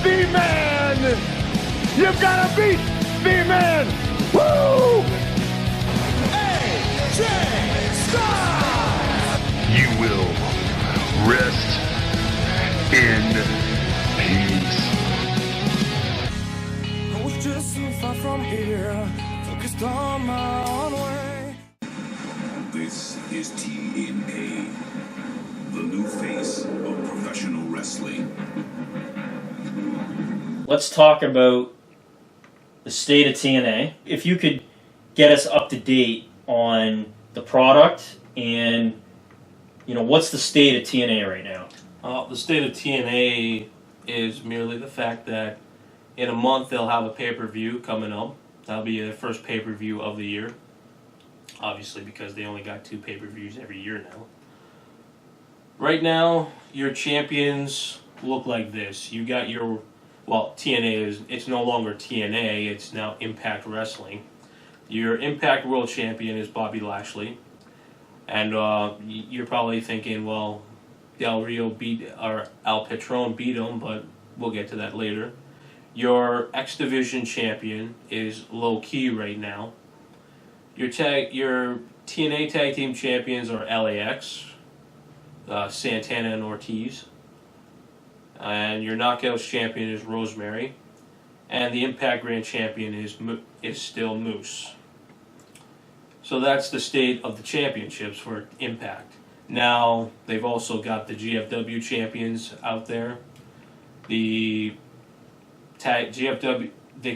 the man. You've got to beat the man. Woo! AJ Styles. You will rest in peace. I was just so far from here, focused on my own way. This is TNA, the new face of professional wrestling. Let's talk about the state of TNA. If you could get us up to date on the product and, you know, what's the state of TNA right now? The state of TNA is merely the fact that in a month they'll have a pay-per-view coming up. That'll be their first pay-per-view of the year. Obviously, because they only got 2 pay-per-views every year now. Right now, your champions look like this. You got your, well, TNA it's no longer TNA, it's now Impact Wrestling. Your Impact World Champion is Bobby Lashley. And you're probably thinking, well, Del Rio or Al Patron beat him, but we'll get to that later. Your X Division champion is low key right now. Your TNA Tag Team champions are LAX, Santana and Ortiz. And your Knockouts champion is Rosemary. And the Impact Grand Champion is still Moose. So that's the state of the championships for Impact. Now, they've also got the GFW champions out there. They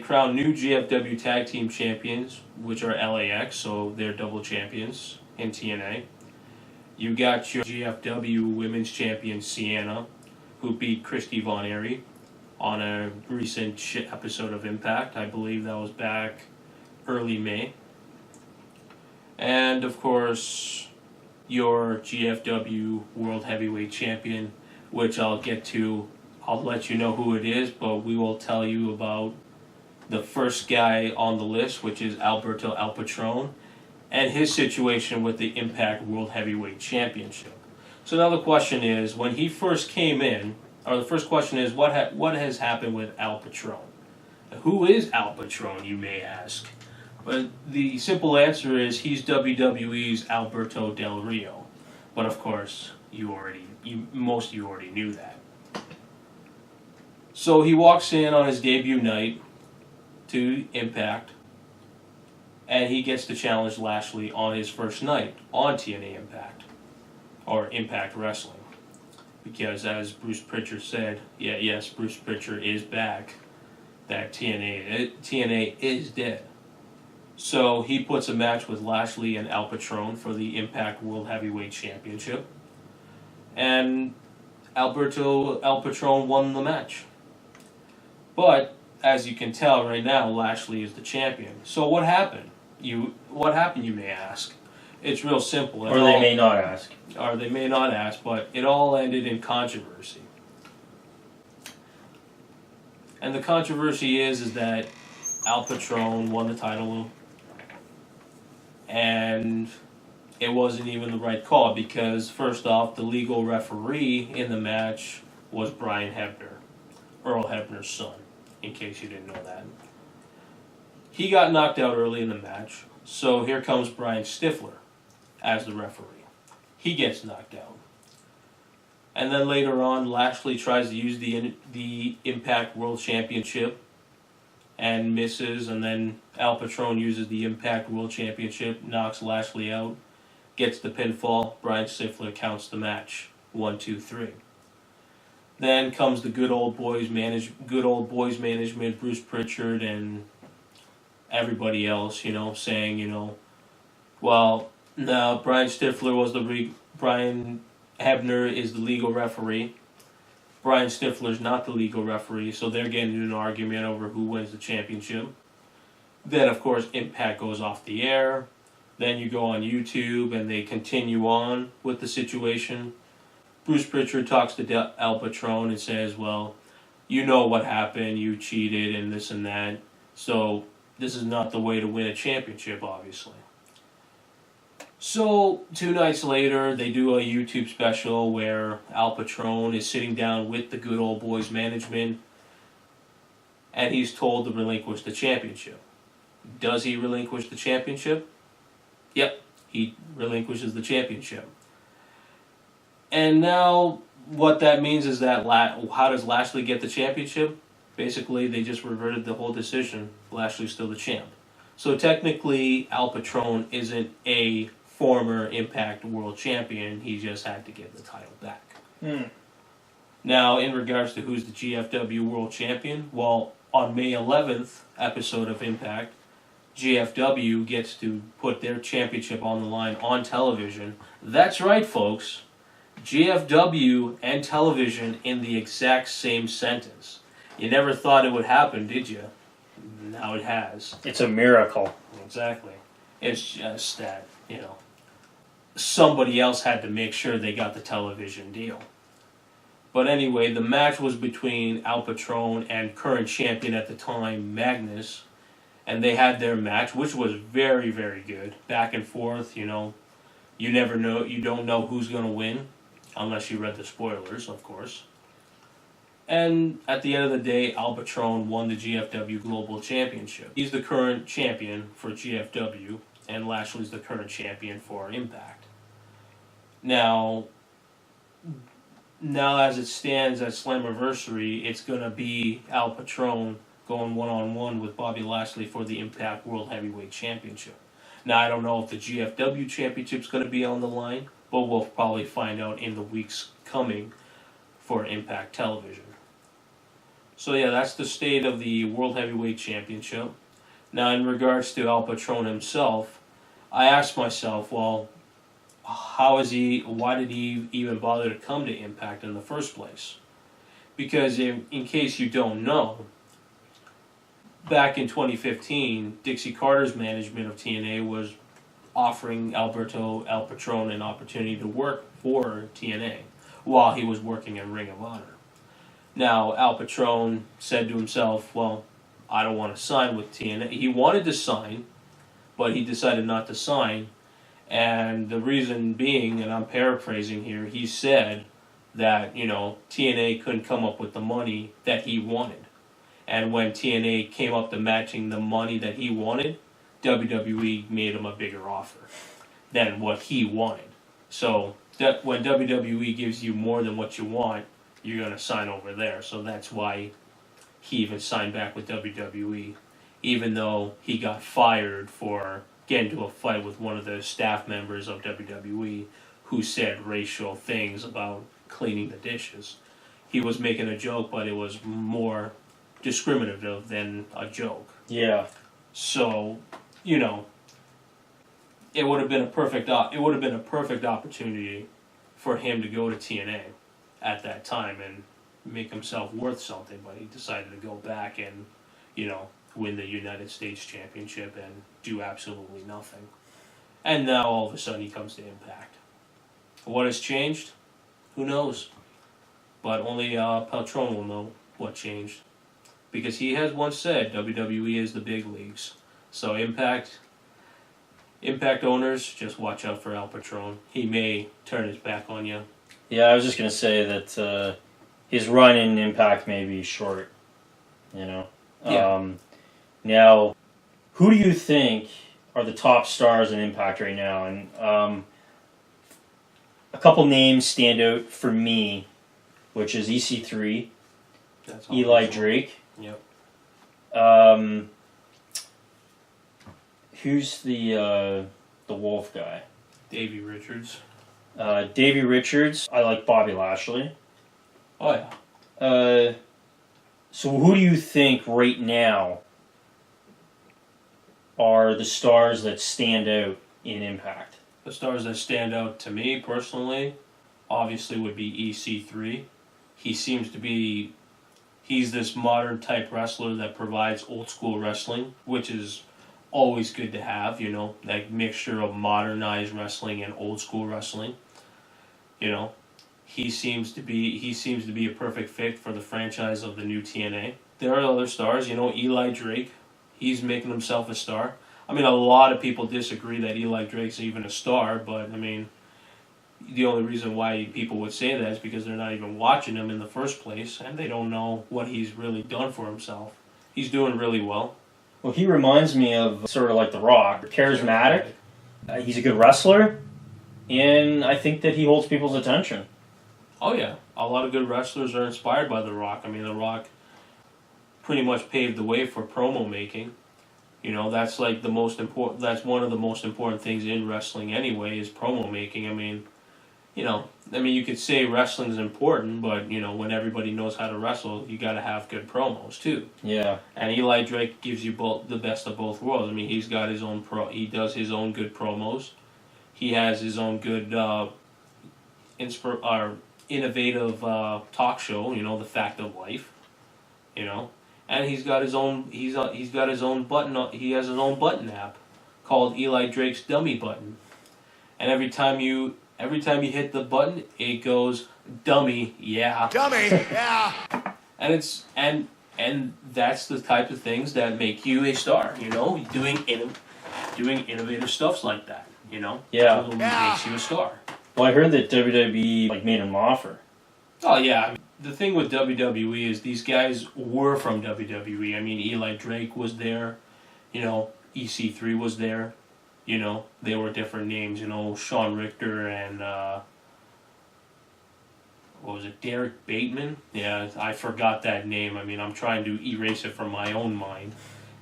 crown new GFW Tag Team champions, which are LAX, so they're double champions in TNA. You got your GFW Women's Champion, Sienna, who beat Christy Von Eerie on a recent episode of Impact. I believe that was back early May. And, of course, your GFW World Heavyweight Champion, which I'll get to. I'll let you know who it is, but we will tell you about the first guy on the list, which is Alberto El Patron, and his situation with the Impact World Heavyweight Championship. So now the question is, when he first came in, or the first question is, what has happened with Al Patron? Who is Al Patron, you may ask? But the simple answer is he's WWE's Alberto Del Rio. But of course, most of you already knew that. So he walks in on his debut night to Impact, and he gets to challenge Lashley on his first night on TNA Impact, or Impact Wrestling. Because as Bruce Pritchard said, yes, Bruce Pritchard is back, that TNA is dead. So he puts a match with Lashley and Al Patron for the Impact World Heavyweight Championship. And Alberto El Patron won the match. But, as you can tell right now, Lashley is the champion. So what happened? What happened, you may ask? It's real simple. Or they may not ask. Or they may not ask, but it all ended in controversy. And the controversy is that Al Patron won the title, and it wasn't even the right call because, first off, the legal referee in the match was Brian Hebner, Earl Hebner's son, in case you didn't know that. He got knocked out early in the match, so here comes Brian Stifler as the referee. He gets knocked out. And then later on, Lashley tries to use the Impact World Championship and misses, and then Al Patron uses the Impact World Championship, knocks Lashley out, gets the pinfall, Brian Stifler counts the match. 1, 2, 3. Then comes the good old boys management, Bruce Pritchard and everybody else, saying, well, no, Brian Stifler was Brian Hebner is the legal referee. Brian Stifler's not the legal referee, so they're getting into an argument over who wins the championship. Then, of course, Impact goes off the air. Then you go on YouTube, and they continue on with the situation. Bruce Pritchard talks to Al Patron and says, well, you know what happened, you cheated and this and that, so this is not the way to win a championship, obviously. So, 2 nights later, they do a YouTube special where Al Patron is sitting down with the good old boys management, and he's told to relinquish the championship. Does he relinquish the championship? Yep, he relinquishes the championship. And now what that means is that how does Lashley get the championship? Basically, they just reverted the whole decision. Lashley's still the champ. So technically, Al Patron isn't a former Impact World Champion. He just had to get the title back. Now, in regards to who's the GFW World Champion, well, on May 11th episode of Impact, GFW gets to put their championship on the line on television. That's right, folks. GFW and television in the exact same sentence. You never thought it would happen, did you? Now it has. It's a miracle. Exactly. It's just that, somebody else had to make sure they got the television deal. But anyway, the match was between Al Patron and current champion at the time, Magnus. And they had their match, which was very, very good. Back and forth, you never know, you don't know who's going to win. Unless you read the spoilers, of course. And at the end of the day, Al Patron won the GFW Global Championship. He's the current champion for GFW, and Lashley's the current champion for Impact. Now as it stands at Slammiversary, it's going to be Al Patron going one-on-one with Bobby Lashley for the Impact World Heavyweight Championship. Now, I don't know if the GFW Championship's going to be on the line, but we'll probably find out in the weeks coming for Impact Television. So yeah, that's the state of the World Heavyweight Championship. Now, in regards to Al Patron himself, I asked myself, well, why did he even bother to come to Impact in the first place? Because in case you don't know, back in 2015, Dixie Carter's management of TNA was offering Al Patron an opportunity to work for TNA while he was working in Ring of Honor. Now, Al Patron said to himself, well, I don't want to sign with TNA. He wanted to sign, but he decided not to sign. And the reason being, and I'm paraphrasing here, he said that, TNA couldn't come up with the money that he wanted. And when TNA came up to matching the money that he wanted, WWE made him a bigger offer than what he wanted. So when WWE gives you more than what you want, you're going to sign over there. So that's why he even signed back with WWE, even though he got fired for getting into a fight with one of the staff members of WWE who said racial things about cleaning the dishes. He was making a joke, but it was more discriminative than a joke. Yeah. So, it would have been a perfect opportunity for him to go to TNA at that time and make himself worth something, but he decided to go back and, win the United States Championship and do absolutely nothing. And now all of a sudden he comes to Impact. What has changed? Who knows? But only Patron will know what changed. Because he has once said WWE is the big leagues. So Impact owners, just watch out for Al Patron. He may turn his back on you. Yeah, I was just going to say that his run in Impact may be short, Yeah. Now, who do you think are the top stars in Impact right now? And a couple names stand out for me, which is EC3, That's Eli Drake. Yep. Who's the Wolf guy? Davey Richards. Davey Richards. I like Bobby Lashley. Oh, yeah. So who do you think right now are the stars that stand out in Impact? The stars that stand out to me personally, obviously, would be EC3. He seems to be... He's this modern type wrestler that provides old school wrestling, which is always good to have, that mixture of modernized wrestling and old school wrestling. He seems to be a perfect fit for the franchise of the new TNA. There are other stars, Eli Drake. He's making himself a star. I mean, a lot of people disagree that Eli Drake's even a star, but I mean, the only reason why people would say that is because they're not even watching him in the first place, and they don't know what he's really done for himself He's doing really well. Well, he reminds me of sort of like The Rock, charismatic. He's a good wrestler, and I think that he holds people's attention. Oh yeah, a lot of good wrestlers are inspired by The Rock. I mean, The Rock pretty much paved the way for promo making. You know, that's like the most important. That's one of the most important things in wrestling anyway, is promo making. I mean, you could say wrestling's important, but when everybody knows how to wrestle, you got to have good promos too. Yeah. And Eli Drake gives you the best of both worlds. I mean, he's got his own he does his own good promos. He has his own good innovative talk show. The Fact of Life. And he's got his own. He's got his own button. He has his own button app called Eli Drake's Dummy Button. And every time you hit the button, it goes dummy, yeah. Dummy, yeah. And that's the type of things that make you a star. Doing innovative stuff like that. Yeah. That's what makes you a star. Well, I heard that WWE made him an offer. Oh yeah. I mean, the thing with WWE is these guys were from WWE. I mean, Eli Drake was there. EC3 was there. They were different names. Sean Richter and what was it? Derek Bateman. Yeah, I forgot that name. I mean, I'm trying to erase it from my own mind.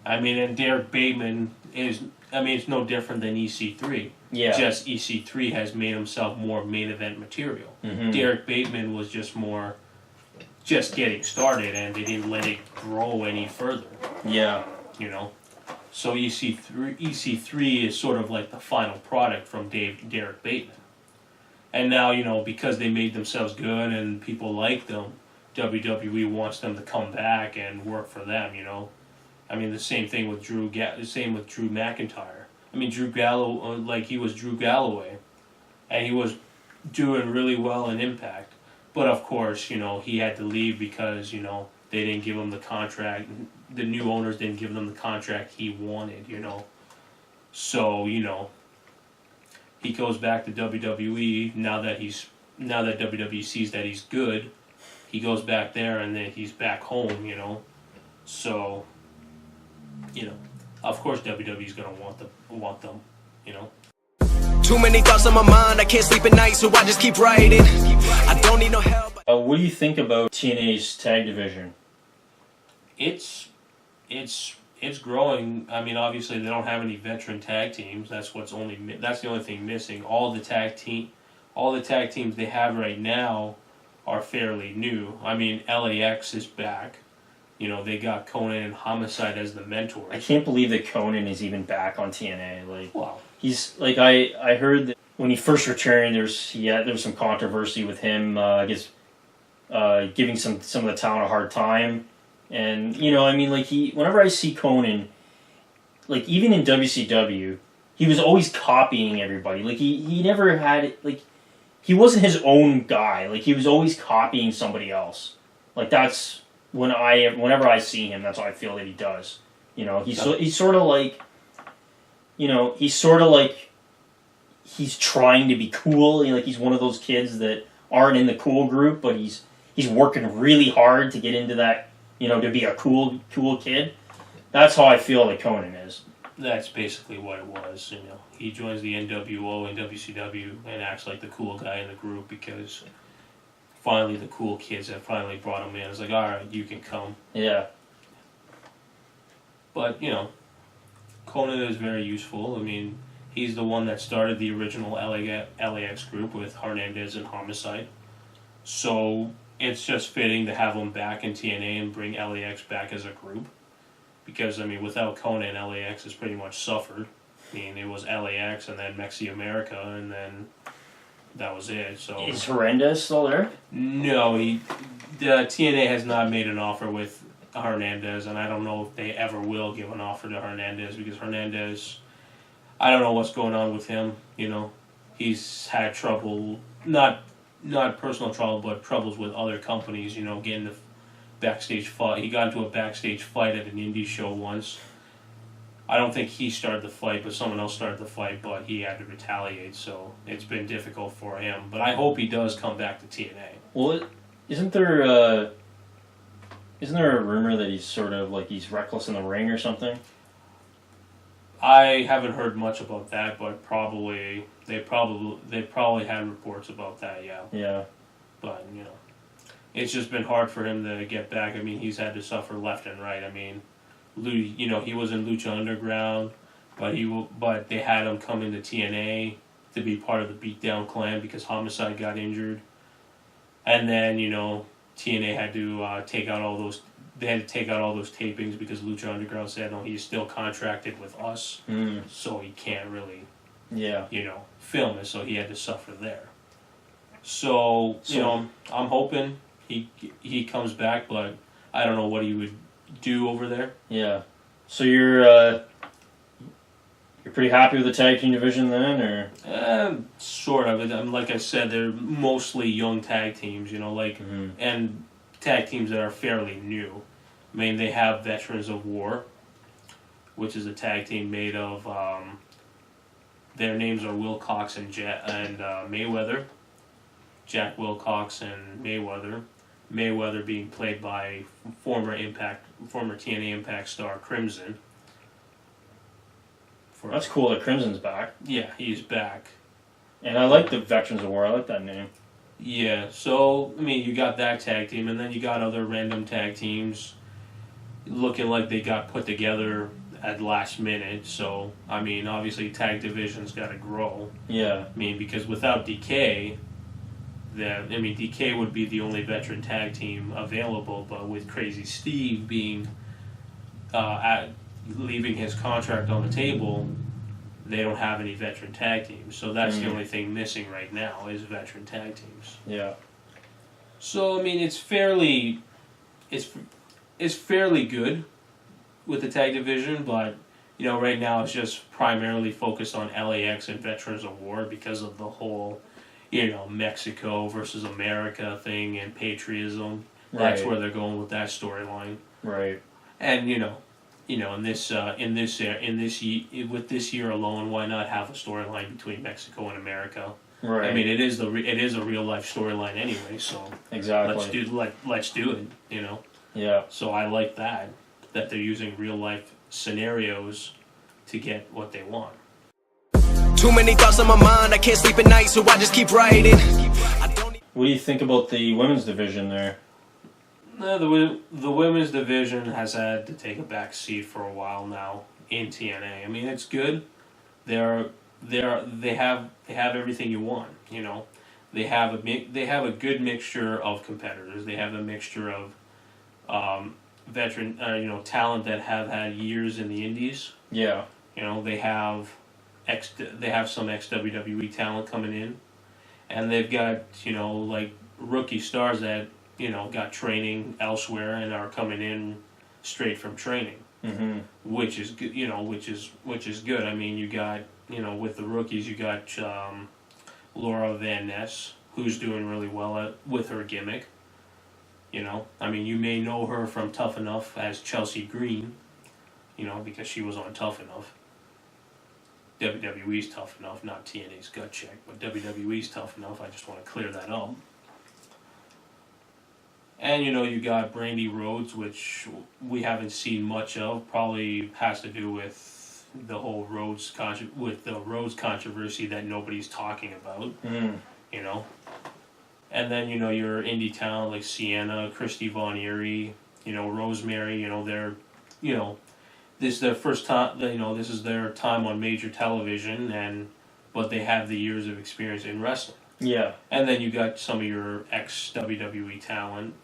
I mean, and Derek Bateman is. I mean, it's no different than EC3. Yeah. Just EC3 has made himself more main event material. Mm-hmm. Derek Bateman was just more. Just getting started, and they didn't let it grow any further. Yeah. So EC3 is sort of like the final product from Derek Bateman. And now, because they made themselves good and people like them, WWE wants them to come back and work for them, I mean, the same thing with Drew McIntyre. I mean, he was Drew Galloway, and he was doing really well in Impact. But of course, he had to leave because, they didn't give him the contract. The new owners didn't give him the contract he wanted, So, he goes back to WWE now that WWE sees that he's good. He goes back there and then he's back home, So, of course WWE's going to want them, Too many thoughts on my mind, I can't sleep at night, so I just keep writing. I don't need no help. What do you think about TNA's tag division? It's growing. I mean, obviously they don't have any veteran tag teams. That's the only thing missing. All the tag teams they have right now are fairly new. I mean, LAX is back. They got Conan and Homicide as the mentors. I can't believe that Conan is even back on TNA. Wow. He's like I heard that when he first returned, there was some controversy with him. I guess giving some of the talent a hard time, and whenever I see Conan, even in WCW, he was always copying everybody. He never had he wasn't his own guy. He was always copying somebody else. That's whenever I see him, that's how I feel that he does. He's sort of he's trying to be cool. He's one of those kids that aren't in the cool group, but he's working really hard to get into that, to be a cool kid. That's how I feel that Conan is. That's basically what it was. He joins the NWO and WCW and acts like the cool guy in the group because finally the cool kids have finally brought him in. It's like, all right, you can come. Yeah. But, Conan is very useful. I mean, he's the one that started the original LAX group with Hernandez and Homicide. So it's just fitting to have him back in TNA and bring LAX back as a group. Because, without Conan, LAX has pretty much suffered. It was LAX and then Mexi America, and then that was it. So is Hernandez still there? No, the TNA has not made an offer with Hernandez, and I don't know if they ever will give an offer to Hernandez because Hernandez, I don't know what's going on with him. He's had trouble, not personal trouble, but troubles with other companies. Getting the backstage fight. He got into a backstage fight at an indie show once. I don't think he started the fight, but someone else started the fight, but he had to retaliate, so it's been difficult for him. But I hope he does come back to TNA. Well, isn't there Isn't there a rumor that he's sort of like he's reckless in the ring or something? I haven't heard much about that, but they probably had reports about that. Yeah. Yeah. But it's just been hard for him to get back. I mean, he's had to suffer left and right. I mean, he was in Lucha Underground, but they had him come into TNA to be part of the Beatdown Clan because Homicide got injured, and then TNA had to take out all those. They had to take out all those tapings because Lucha Underground said, no, he's still contracted with us, so he can't really, film it. So he had to suffer there. So I'm hoping he comes back, but I don't know what he would do over there. Yeah. So you're pretty happy with the tag team division then, or? Sort of. Like I said, they're mostly young tag teams, and tag teams that are fairly new. I mean, they have Veterans of War, which is a tag team made of, their names are Wilcox and Mayweather. Jack Wilcox and Mayweather. Mayweather being played by former TNA Impact star Crimson. That's cool that Crimson's back. Yeah, he's back. And I like the Veterans of War. I like that name. Yeah, so, I mean, you got that tag team, and then you got other random tag teams looking like they got put together at last minute. So, I mean, obviously tag division's got to grow. Yeah. I mean, because without DK, DK would be the only veteran tag team available, but with Crazy Steve being leaving his contract on the table, they don't have any veteran tag teams. So that's the only thing missing right now is veteran tag teams. Yeah. So I mean, it's fairly good with the tag division, but right now it's just primarily focused on LAX and Veterans of War because of the whole Mexico versus America thing and patriotism. That's where they're going with that storyline. Right. And with this year alone, why not have a storyline between Mexico and America? Right. I mean, it is a real life storyline anyway. So exactly. Let's do it. Yeah. So I like that they're using real life scenarios to get what they want. Too many thoughts on my mind, I can't sleep at night, so I just keep writing. What do you think about the women's division there? The women's division has had to take a back seat for a while now in TNA. I mean, it's good. They have everything you want. They have a good mixture of competitors. They have a mixture of veteran talent that have had years in the indies. Yeah. They have some ex-WWE talent coming in, and they've got rookie stars that got training elsewhere and are coming in straight from training, which is good. Which is good. I mean, you got with the rookies, you got Laura Van Ness, who's doing really well with her gimmick. I mean, you may know her from Tough Enough as Chelsea Green, because she was on Tough Enough. WWE's Tough Enough, not TNA's Gut Check, but WWE's Tough Enough. I just want to clear that up. And you got Brandy Rhodes, which we haven't seen much of. Probably has to do with the whole Rhodes controversy that nobody's talking about. And then your indie talent like Sienna, Christy Von Eerie, Rosemary. This is their first time. This is their time on major television, but they have the years of experience in wrestling. Yeah. And then you got some of your ex WWE talent,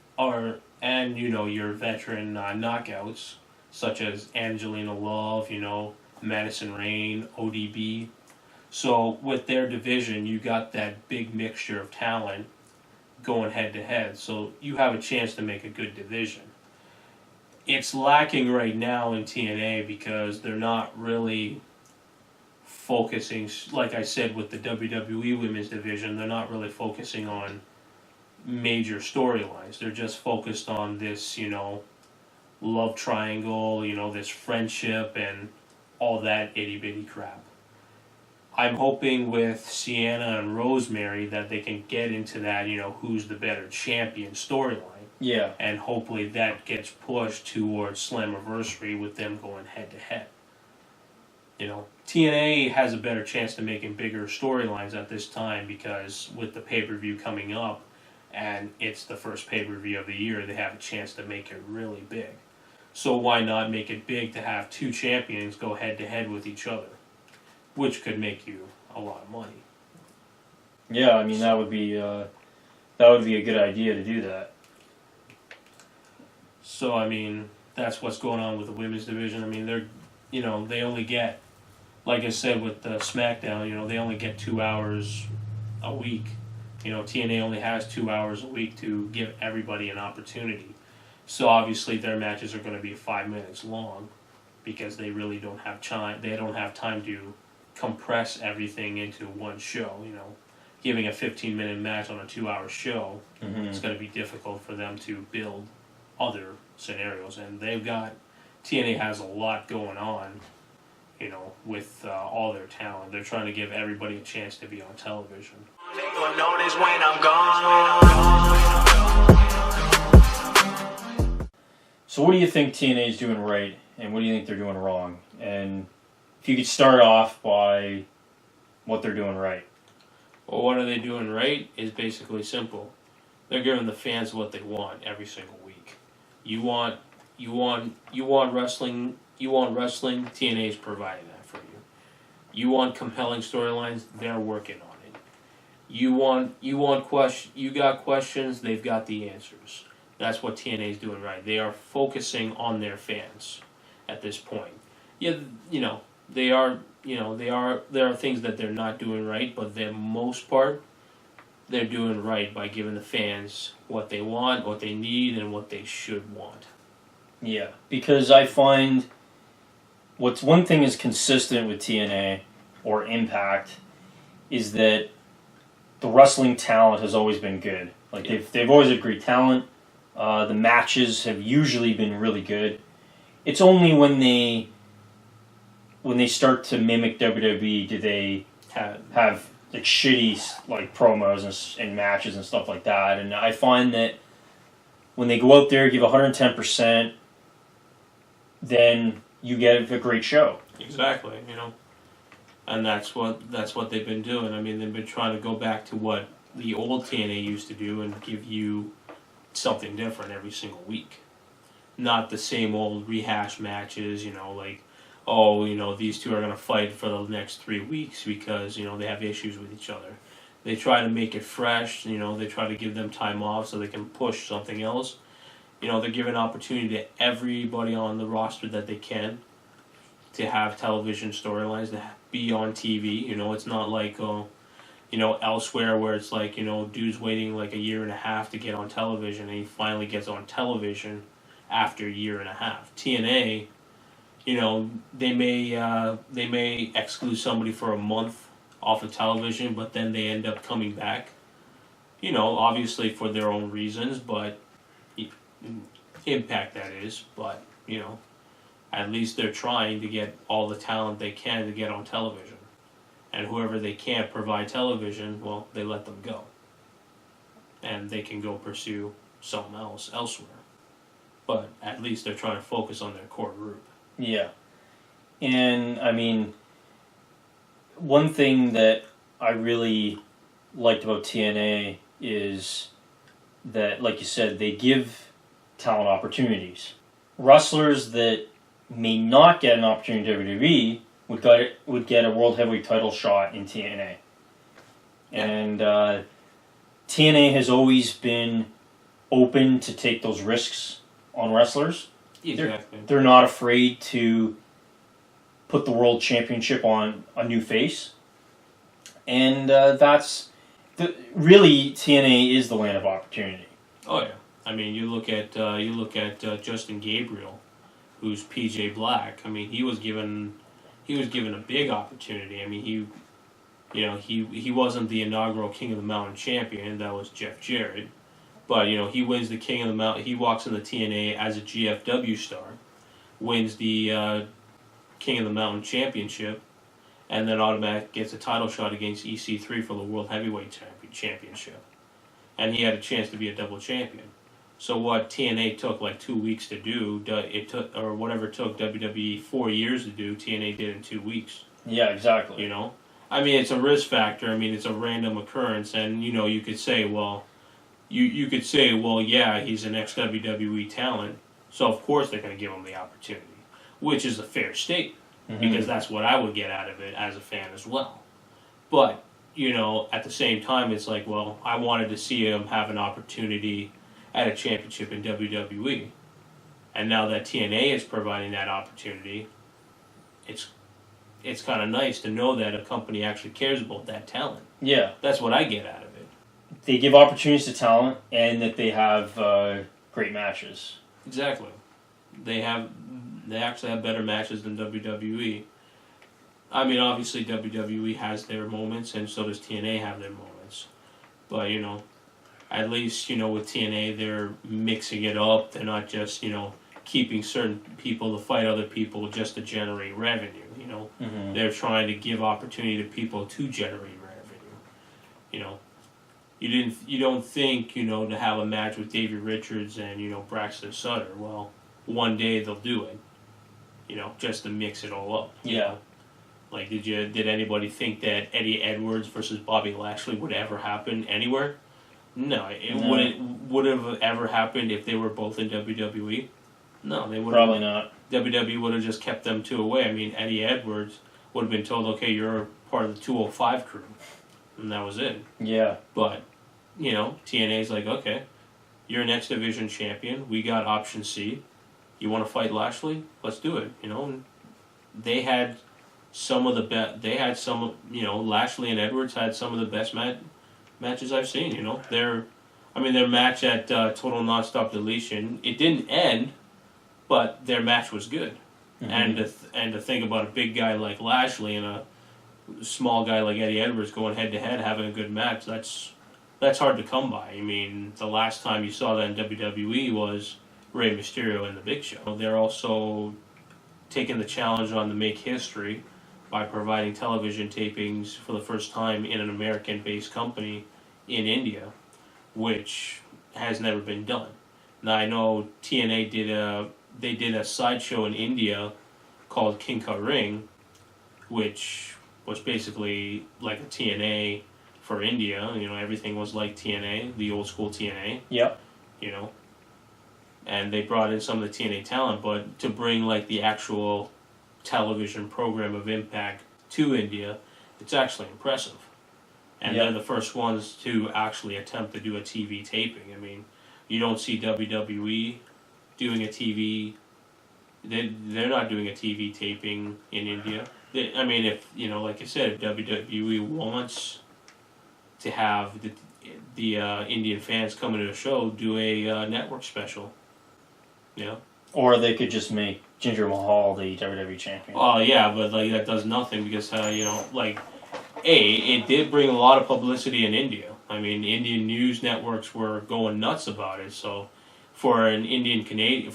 and your veteran knockouts such as Angelina Love, Madison Rayne, ODB. So with their division, you got that big mixture of talent going head to head. So you have a chance to make a good division. It's lacking right now in TNA because they're not really focusing, like I said with the WWE Women's Division, they're not really focusing on major storylines. They're just focused on this, love triangle, this friendship and all that itty-bitty crap. I'm hoping with Sienna and Rosemary that they can get into that, who's the better champion storyline. Yeah. And hopefully that gets pushed towards Slammiversary with them going head to head. TNA has a better chance to making bigger storylines at this time because with the pay-per-view coming up, and it's the first pay-per-view of the year, they have a chance to make it really big. So why not make it big to have two champions go head-to-head with each other, which could make you a lot of money. Yeah, I mean that would be a good idea to do that. So I mean that's what's going on with the women's division. I mean they only get, like I said with the SmackDown, they only get 2 hours a week. TNA only has 2 hours a week to give everybody an opportunity. So obviously their matches are going to be 5 minutes long because they really don't have time. They don't have time to compress everything into one show. Giving a 15-minute match on a 2-hour show, it's going to be difficult for them to build other scenarios. And TNA has a lot going on, with all their talent. They're trying to give everybody a chance to be on television. So what do you think TNA is doing right, and what do you think they're doing wrong? And if you could start off by what they're doing right. Well, what are they doing right is basically simple. They're giving the fans what they want every single week. You want wrestling. TNA's providing that for you. You want compelling storylines. They're working on it. You got questions. They've got the answers. That's what TNA's doing right. They are focusing on their fans at this point. Yeah, there are things that they're not doing right, but for the most part, they're doing right by giving the fans what they want, what they need, and what they should want. Yeah, because I find one thing is consistent with TNA or Impact is that the wrestling talent has always been good. Like they've always had great talent. The matches have usually been really good. It's only when they start to mimic WWE do they have like shitty like promos and matches and stuff like that. And I find that when they go out there, give 110%, then you get a great show. Exactly, and that's what they've been doing. I mean, they've been trying to go back to what the old TNA used to do and give you something different every single week. Not the same old rehash matches, like, these two are going to fight for the next 3 weeks because, they have issues with each other. They try to make it fresh, they try to give them time off so they can push something else. They're giving opportunity to everybody on the roster that they can to have television storylines, to be on TV. It's not like, elsewhere where it's like, dude's waiting like a year and a half to get on television and he finally gets on television after a year and a half. TNA, they may exclude somebody for a month off of television, but then they end up coming back, obviously for their own reasons, but Impact that is, but, at least they're trying to get all the talent they can to get on television. And whoever they can't provide television, well, they let them go. And they can go pursue something else elsewhere. But at least they're trying to focus on their core group. Yeah. And, I mean, one thing that I really liked about TNA is that, like you said, they give talent opportunities. Wrestlers that may not get an opportunity in WWE would get a World Heavyweight title shot in TNA. Yeah. And TNA has always been open to take those risks on wrestlers. Exactly. They're not afraid to put the World Championship on a new face. And really, TNA is the land of opportunity. Oh, yeah. I mean, you look at Justin Gabriel, who's PJ Black. I mean, he was given a big opportunity. I mean, he wasn't the inaugural King of the Mountain champion. That was Jeff Jarrett. But, he wins the King of the Mountain. He walks in the TNA as a GFW star, wins the King of the Mountain championship, and then automatic gets a title shot against EC3 for the World Heavyweight Championship. And he had a chance to be a double champion. So what TNA took like 2 weeks to do, it took, or whatever it took WWE 4 years to do, TNA did in 2 weeks. Yeah, exactly. You know? I mean, it's a risk factor. I mean, it's a random occurrence. And, you know, you could say, well, you could say, well, yeah, he's an ex-WWE talent, so of course they're going to give him the opportunity, which is a fair statement, because that's what I would get out of it as a fan as well. But, you know, at the same time, it's like, well, I wanted to see him have an opportunity at a championship in WWE. And now that TNA is providing that opportunity, it's kind of nice to know that a company actually cares about that talent. Yeah. That's what I get out of it. They give opportunities to talent, and that they have great matches. Exactly. They actually have better matches than WWE. I mean, obviously WWE has their moments, and so does TNA have their moments. But, you know, at least, you know, with TNA, they're mixing it up. They're not just, you know, keeping certain people to fight other people just to generate revenue, you know. They're trying to give opportunity to people to generate revenue, you know. You don't think, you know, to have a match with Davey Richards and, you know, Braxton Sutter. Well, one day they'll do it, you know, just to mix it all up. Yeah. Know? Like, did anybody think that Eddie Edwards versus Bobby Lashley would ever happen anywhere? No, it would have ever happened if they were both in WWE. No, they would probably not. WWE would have just kept them two away. I mean, Eddie Edwards would have been told, okay, you're part of the 205 crew, and that was it. Yeah. But, you know, TNA's like, okay, you're an X Division champion. We got option C. You want to fight Lashley? Let's do it. You know, and they had some of the best. They had some, you know, Lashley and Edwards had some of the best matches I've seen. You know, their match at Total Nonstop Deletion, it didn't end, but their match was good. And to think about a big guy like Lashley and a small guy like Eddie Edwards going head to head having a good match, that's hard to come by. I mean, the last time you saw that in WWE was Rey Mysterio and The Big Show. They're also taking the challenge on to make history by providing television tapings for the first time in an American-based company in India, which has never been done. Now, I know TNA did a sideshow in India called King Ka Ring, which was basically like a TNA for India. You know, everything was like TNA, the old school TNA. Yep. You know, and they brought in some of the TNA talent, but to bring like the actual television program of Impact to India, it's actually impressive. And they're the first ones to actually attempt to do a TV taping. I mean, you don't see WWE doing a TV. They're not doing a TV taping in India. I mean, if, you know, like I said, if WWE wants to have the Indian fans coming to a show, do a network special. Yeah. Or they could just make Jinder Mahal the WWE champion. Oh yeah, but like that does nothing because you know, like, it did bring a lot of publicity in India. I mean, Indian news networks were going nuts about it. So, for an Indo-Canadian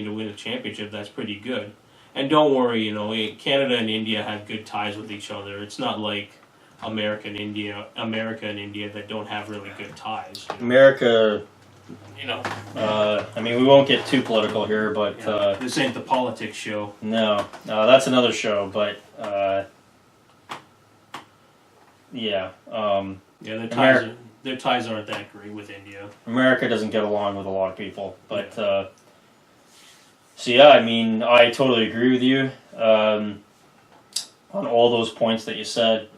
to win a championship, that's pretty good. And don't worry, you know, Canada and India have good ties with each other. It's not like America and India that don't have really good ties. You know? America, you know. I mean, we won't get too political here, but this ain't the politics show. No, that's another show. But yeah, their ties aren't that great with India. America doesn't get along with a lot of people, but so yeah, I mean, I totally agree with you on all those points that you said.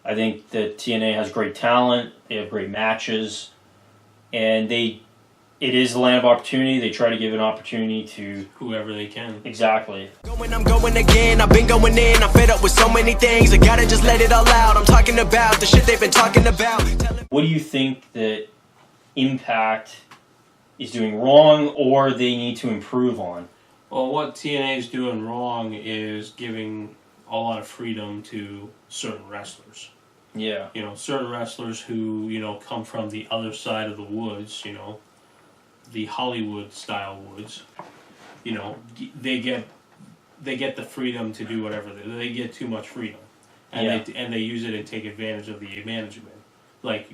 I think that TNA has great talent. They have great matches, and it is the land of opportunity. They try to give an opportunity to whoever they can. Exactly. I'm going again. I've been going in. I'm fed up with so many things. I gotta just let it all out. I'm talking about the shit they've been talking about. What do you think that Impact is doing wrong, or they need to improve on? Well, what TNA is doing wrong is giving a lot of freedom to certain wrestlers. Yeah. You know, certain wrestlers who, you know, come from the other side of the woods, you know, the Hollywood-style woods, you know, they get they get the freedom to do whatever they get too much freedom, and they use it and take advantage of the management, like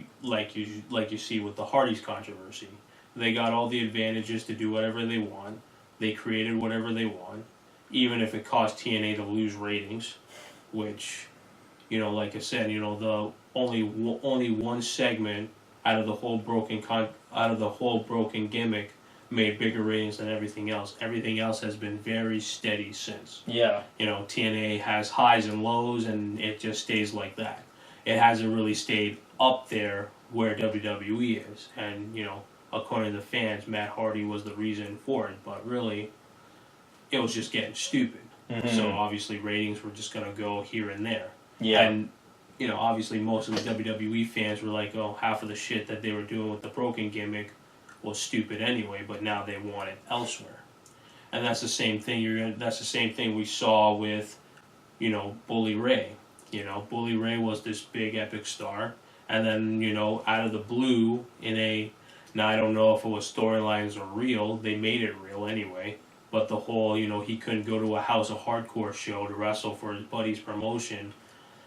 you see with the Hardys controversy. They got all the advantages to do whatever they want. They created whatever they want, even if it cost TNA to lose ratings, which, like I said, the only one segment out of the whole broken gimmick made bigger ratings than everything else. Everything else has been very steady since. Yeah. TNA has highs and lows, and it just stays like that. It hasn't really stayed up there where WWE is, and according to the fans, Matt Hardy was the reason for it, but really, it was just getting stupid. Mm-hmm. So obviously ratings were just going to go here and there. Yeah. And, obviously most of the WWE fans were like, oh, half of the shit that they were doing with the broken gimmick was stupid anyway, but now they want it elsewhere. And that's the same thing that's the same thing we saw with, Bully Ray. Bully Ray was this big epic star, and then, out of the blue now I don't know if it was storylines or real, they made it real anyway, but the whole, he couldn't go to a House of Hardcore show to wrestle for his buddy's promotion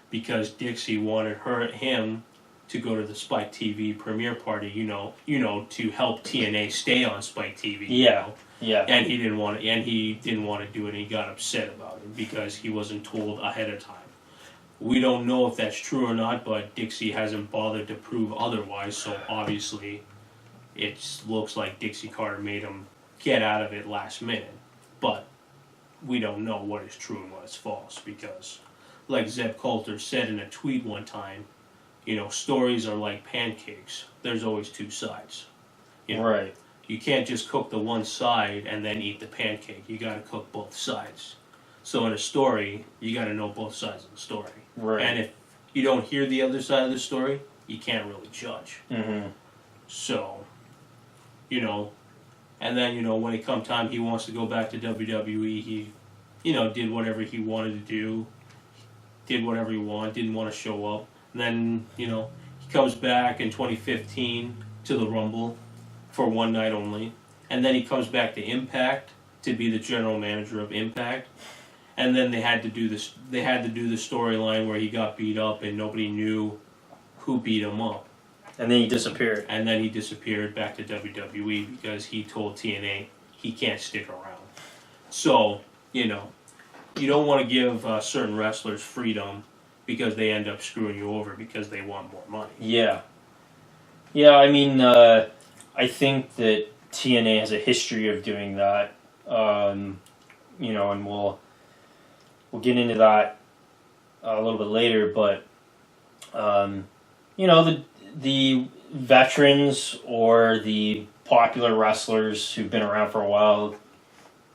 because Dixie wanted him to go to the Spike TV premiere party, to help TNA stay on Spike TV. Yeah. Yeah. And he didn't want to do it, and he got upset about it because he wasn't told ahead of time. We don't know if that's true or not, but Dixie hasn't bothered to prove otherwise, so obviously it looks like Dixie Carter made him get out of it last minute. But we don't know what is true and what is false because, like Zeb Coulter said in a tweet one time, stories are like pancakes. There's always two sides. Right. You can't just cook the one side and then eat the pancake. You got to cook both sides. So in a story, you got to know both sides of the story. Right. And if you don't hear the other side of the story, you can't really judge. Mm-hmm. So, and then, when it come time he wants to go back to WWE, he, did whatever he wanted to do, did whatever he wanted, didn't want to show up. And then, he comes back in 2015 to the Rumble for one night only. And then he comes back to Impact to be the general manager of Impact. And then they had to do the storyline where he got beat up and nobody knew who beat him up. And then he disappeared. And then he disappeared back to WWE because he told TNA he can't stick around. So, you don't want to give certain wrestlers freedom because they end up screwing you over because they want more money. Yeah. Yeah, I mean, I think that TNA has a history of doing that. And we'll get into that a little bit later, but the veterans or the popular wrestlers who've been around for a while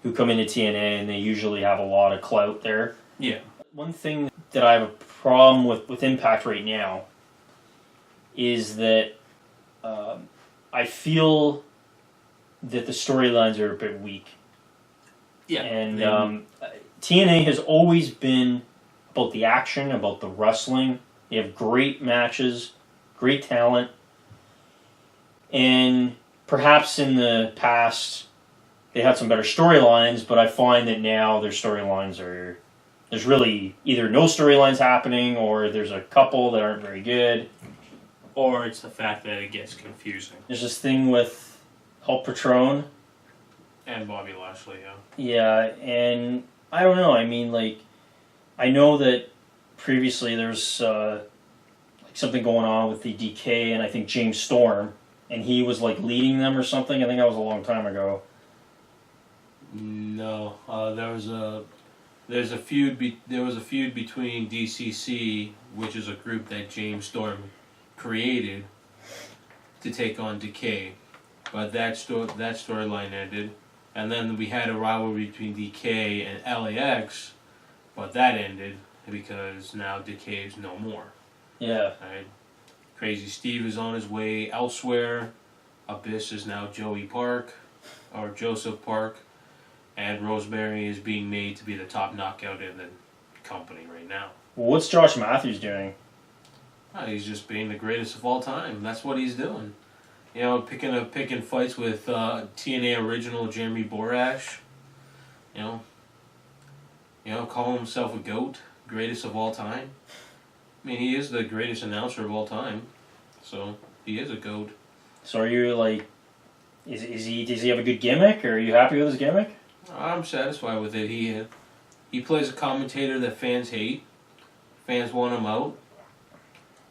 who come into TNA and they usually have a lot of clout there. Yeah. One thing that I have a problem with Impact right now is that I feel that the storylines are a bit weak. Yeah. And TNA has always been about the action, about the wrestling. They have great matches, great talent. And perhaps in the past they had some better storylines, but I find that now their storylines there's really either no storylines happening or there's a couple that aren't very good. Or it's the fact that it gets confusing. There's this thing with Hulk Patron. And Bobby Lashley, yeah. Yeah, and I don't know. I mean, I know that previously there's something going on with the DK and I think James Storm, and he was leading them or something. I think that was a long time ago. No, there was a feud between DCC, which is a group that James Storm created to take on Decay, but that storyline ended, and then we had a rivalry between Decay and LAX, but that ended because now Decay is no more. Yeah. Right? Crazy Steve is on his way elsewhere. Abyss is now Joey Park, or Joseph Park, and Rosemary is being made to be the top knockout in the company right now. Well, what's Josh Matthews doing? He's just being the greatest of all time. That's what he's doing. Picking fights with TNA original Jeremy Borash. You know, call himself a GOAT, greatest of all time. I mean, he is the greatest announcer of all time, so he is a GOAT. So are you like, does he have a good gimmick, or are you happy with his gimmick? I'm satisfied with it. He plays a commentator that fans hate. Fans want him out.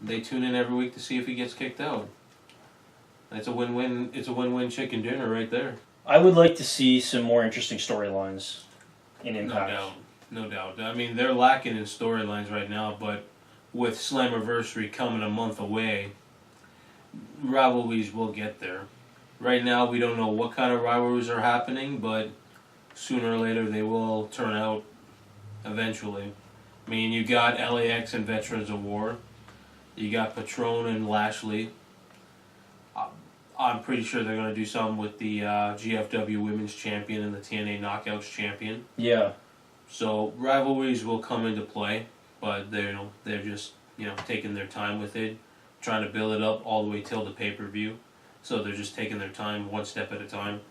They tune in every week to see if he gets kicked out. It's a win-win. It's a win-win chicken dinner right there. I would like to see some more interesting storylines in Impact. No doubt. I mean, they're lacking in storylines right now, but with Slammiversary coming a month away, rivalries will get there. Right now, we don't know what kind of rivalries are happening, but sooner or later they will turn out eventually. I mean, you got LAX and Veterans of War. You got Patron and Lashley. I'm pretty sure they're going to do something with the GFW Women's Champion and the TNA Knockouts Champion. Yeah. So rivalries will come into play, but they're just taking their time with it, trying to build it up all the way till the pay-per-view. So they're just taking their time, one step at a time.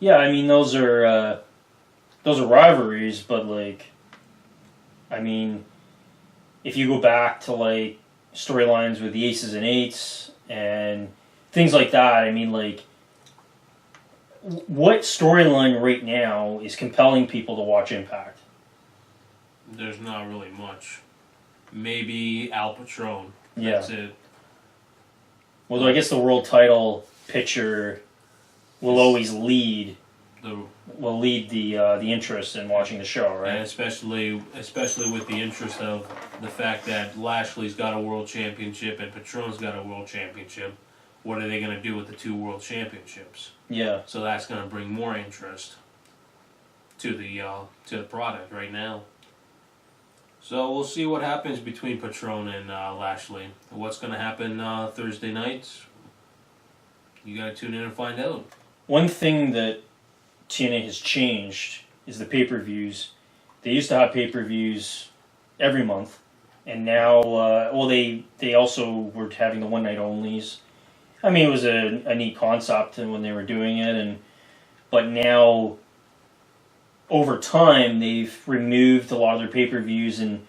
Yeah, I mean those are rivalries, but like, I mean, if you go back to like storylines with the Aces and Eights and things like that, I mean, like, what storyline right now is compelling people to watch Impact? There's not really much. Maybe Al Patron. Yeah. That's it. Well, I guess the world title picture will always lead the interest in watching the show, right? And especially with the interest of the fact that Lashley's got a world championship and Patron's got a world championship. What are they going to do with the two world championships? Yeah. So that's going to bring more interest to the product right now. So we'll see what happens between Patron and Lashley. What's going to happen Thursday nights? You got to tune in and find out. One thing that TNA has changed is the pay-per-views. They used to have pay-per-views every month, and now, they also were having the one-night onlys. I mean, it was a neat concept when they were doing it, but now, over time, they've removed a lot of their pay-per-views, and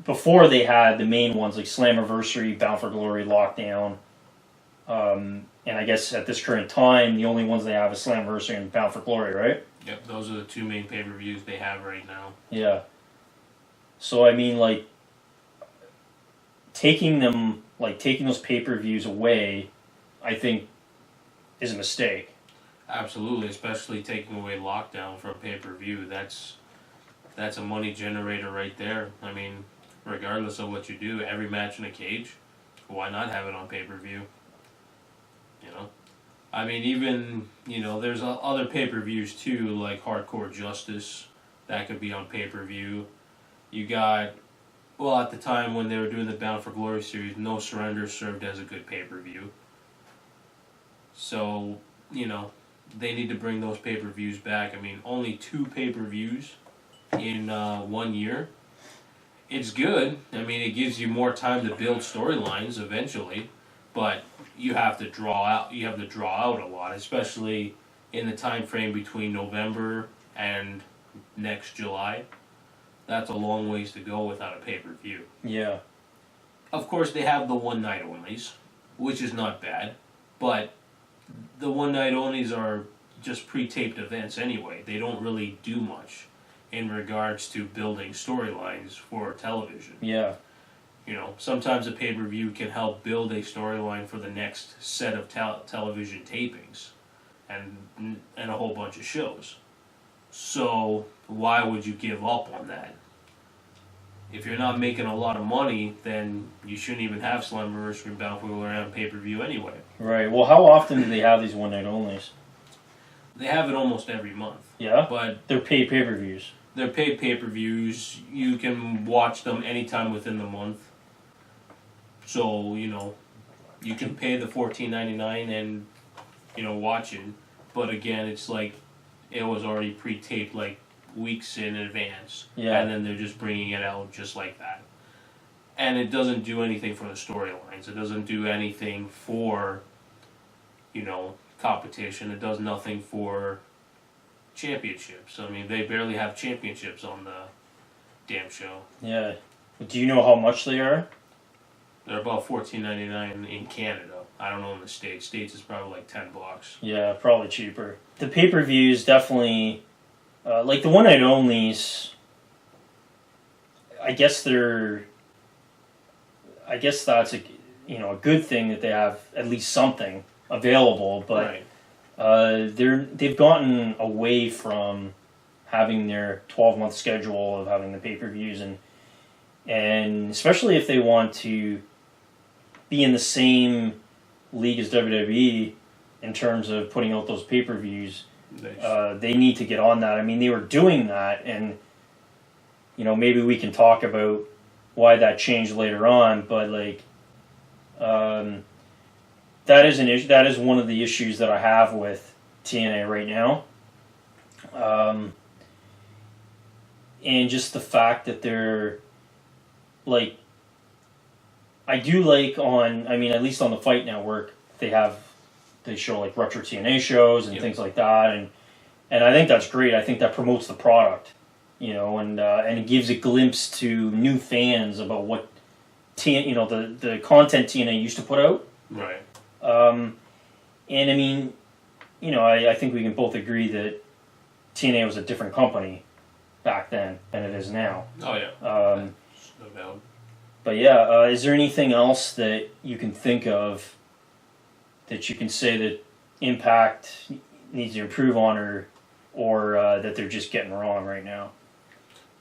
before they had the main ones like Slammiversary, Bound for Glory, Lockdown, and I guess at this current time, the only ones they have is Slammiversary and Bound for Glory, right? Yep, those are the two main pay-per-views they have right now. Yeah. So I mean, like, taking those pay-per-views away, I think, is a mistake. Absolutely, especially taking away Lockdown from pay-per-view. That's a money generator right there. I mean, regardless of what you do, every match in a cage, why not have it on pay-per-view? You know? I mean, even, there's other pay-per-views too, like Hardcore Justice, that could be on pay-per-view. You got, at the time when they were doing the Bound for Glory series, No Surrender served as a good pay-per-view. So, they need to bring those pay-per-views back. I mean, only 2 pay-per-views in 1 year. It's good. I mean, it gives you more time to build storylines eventually, but you have to draw out a lot, especially in the time frame between November and next July. That's a long ways to go without a pay-per-view. Yeah. Of course, they have the one-night onlys, which is not bad, but the one-night onlys are just pre-taped events anyway. They don't really do much in regards to building storylines for television. Yeah. Sometimes a pay-per-view can help build a storyline for the next set of television tapings and a whole bunch of shows. So why would you give up on that? If you're not making a lot of money, then you shouldn't even have Slammiversary and Bound for Glory on pay-per-view anyway. Right. Well, how often do they have these one-night onlys? They have it almost every month. Yeah? But they're paid pay-per-views. They're paid pay-per-views. You can watch them anytime within the month. So, you can pay the $14.99 and, watch it. But again, it's like it was already pre-taped like weeks in advance. Yeah. And then they're just bringing it out just like that. And it doesn't do anything for the storylines. It doesn't do anything for, competition. It does nothing for championships. I mean, they barely have championships on the damn show. Yeah. Do you know how much they are? They're about $14.99 in Canada. I don't know in the States. States is probably like $10. Yeah, probably cheaper. The pay-per-views definitely, like the one-night onlys, I guess that's a good thing that they have at least something available, but they've gotten away from having their 12-month schedule of having the pay-per-views, and especially if they want to be in the same league as WWE in terms of putting out those pay-per-views, they need to get on that. I mean, they were doing that, and maybe we can talk about why that changed later on, but like that is an issue. That is one of the issues that I have with TNA right now, and just the fact that they're like, I do like at least on the Fight Network, they show like retro TNA shows and things like that, and I think that's great. I think that promotes the product, and it gives a glimpse to new fans about what the content TNA used to put out. Right. And I mean, I think we can both agree that TNA was a different company back then than it is now. Oh yeah. No doubt. But yeah, is there anything else that you can think of that you can say that Impact needs to improve on, or that they're just getting wrong right now?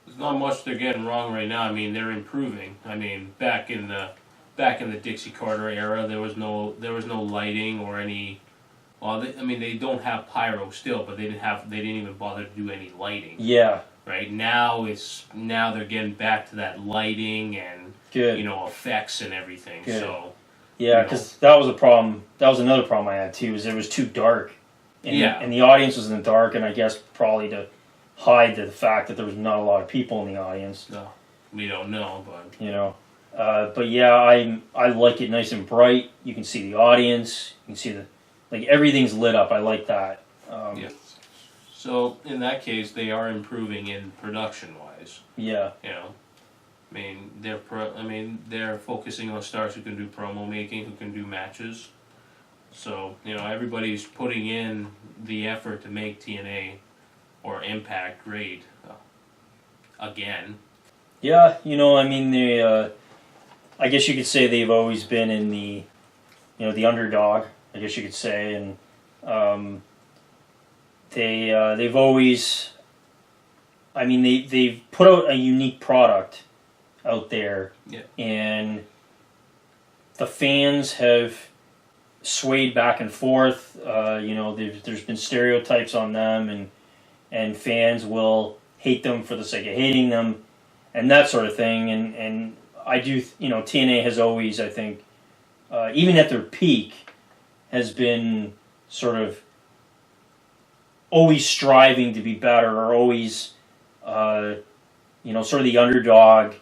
There's not much they're getting wrong right now. I mean, they're improving. I mean, back in the Dixie Carter era, there was no lighting or any. Well, they don't have pyro still, but they didn't even bother to do any lighting. Yeah. Right now they're getting back to that lighting and good, effects and everything. Good. So yeah, because that was a problem. That was another problem I had too. Is it was too dark, and the audience was in the dark, and I guess probably to hide the fact that there was not a lot of people in the audience. No, we don't know, but but yeah, I like it nice and bright. You can see the audience. You can see everything's lit up. I like that. Yeah. So in that case, they are improving in production-wise. Yeah. They're focusing on stars who can do promo making, who can do matches. So everybody's putting in the effort to make TNA or Impact great again. Yeah, they. I guess you could say they've always been in the, the underdog. I guess you could say, and they've always. They've put out a unique product out there, and the fans have swayed back and forth. There's been stereotypes on them, and fans will hate them for the sake of hating them, and that sort of thing. And I do, TNA has always, I think, even at their peak, has been sort of always striving to be better, or always, sort of the underdog,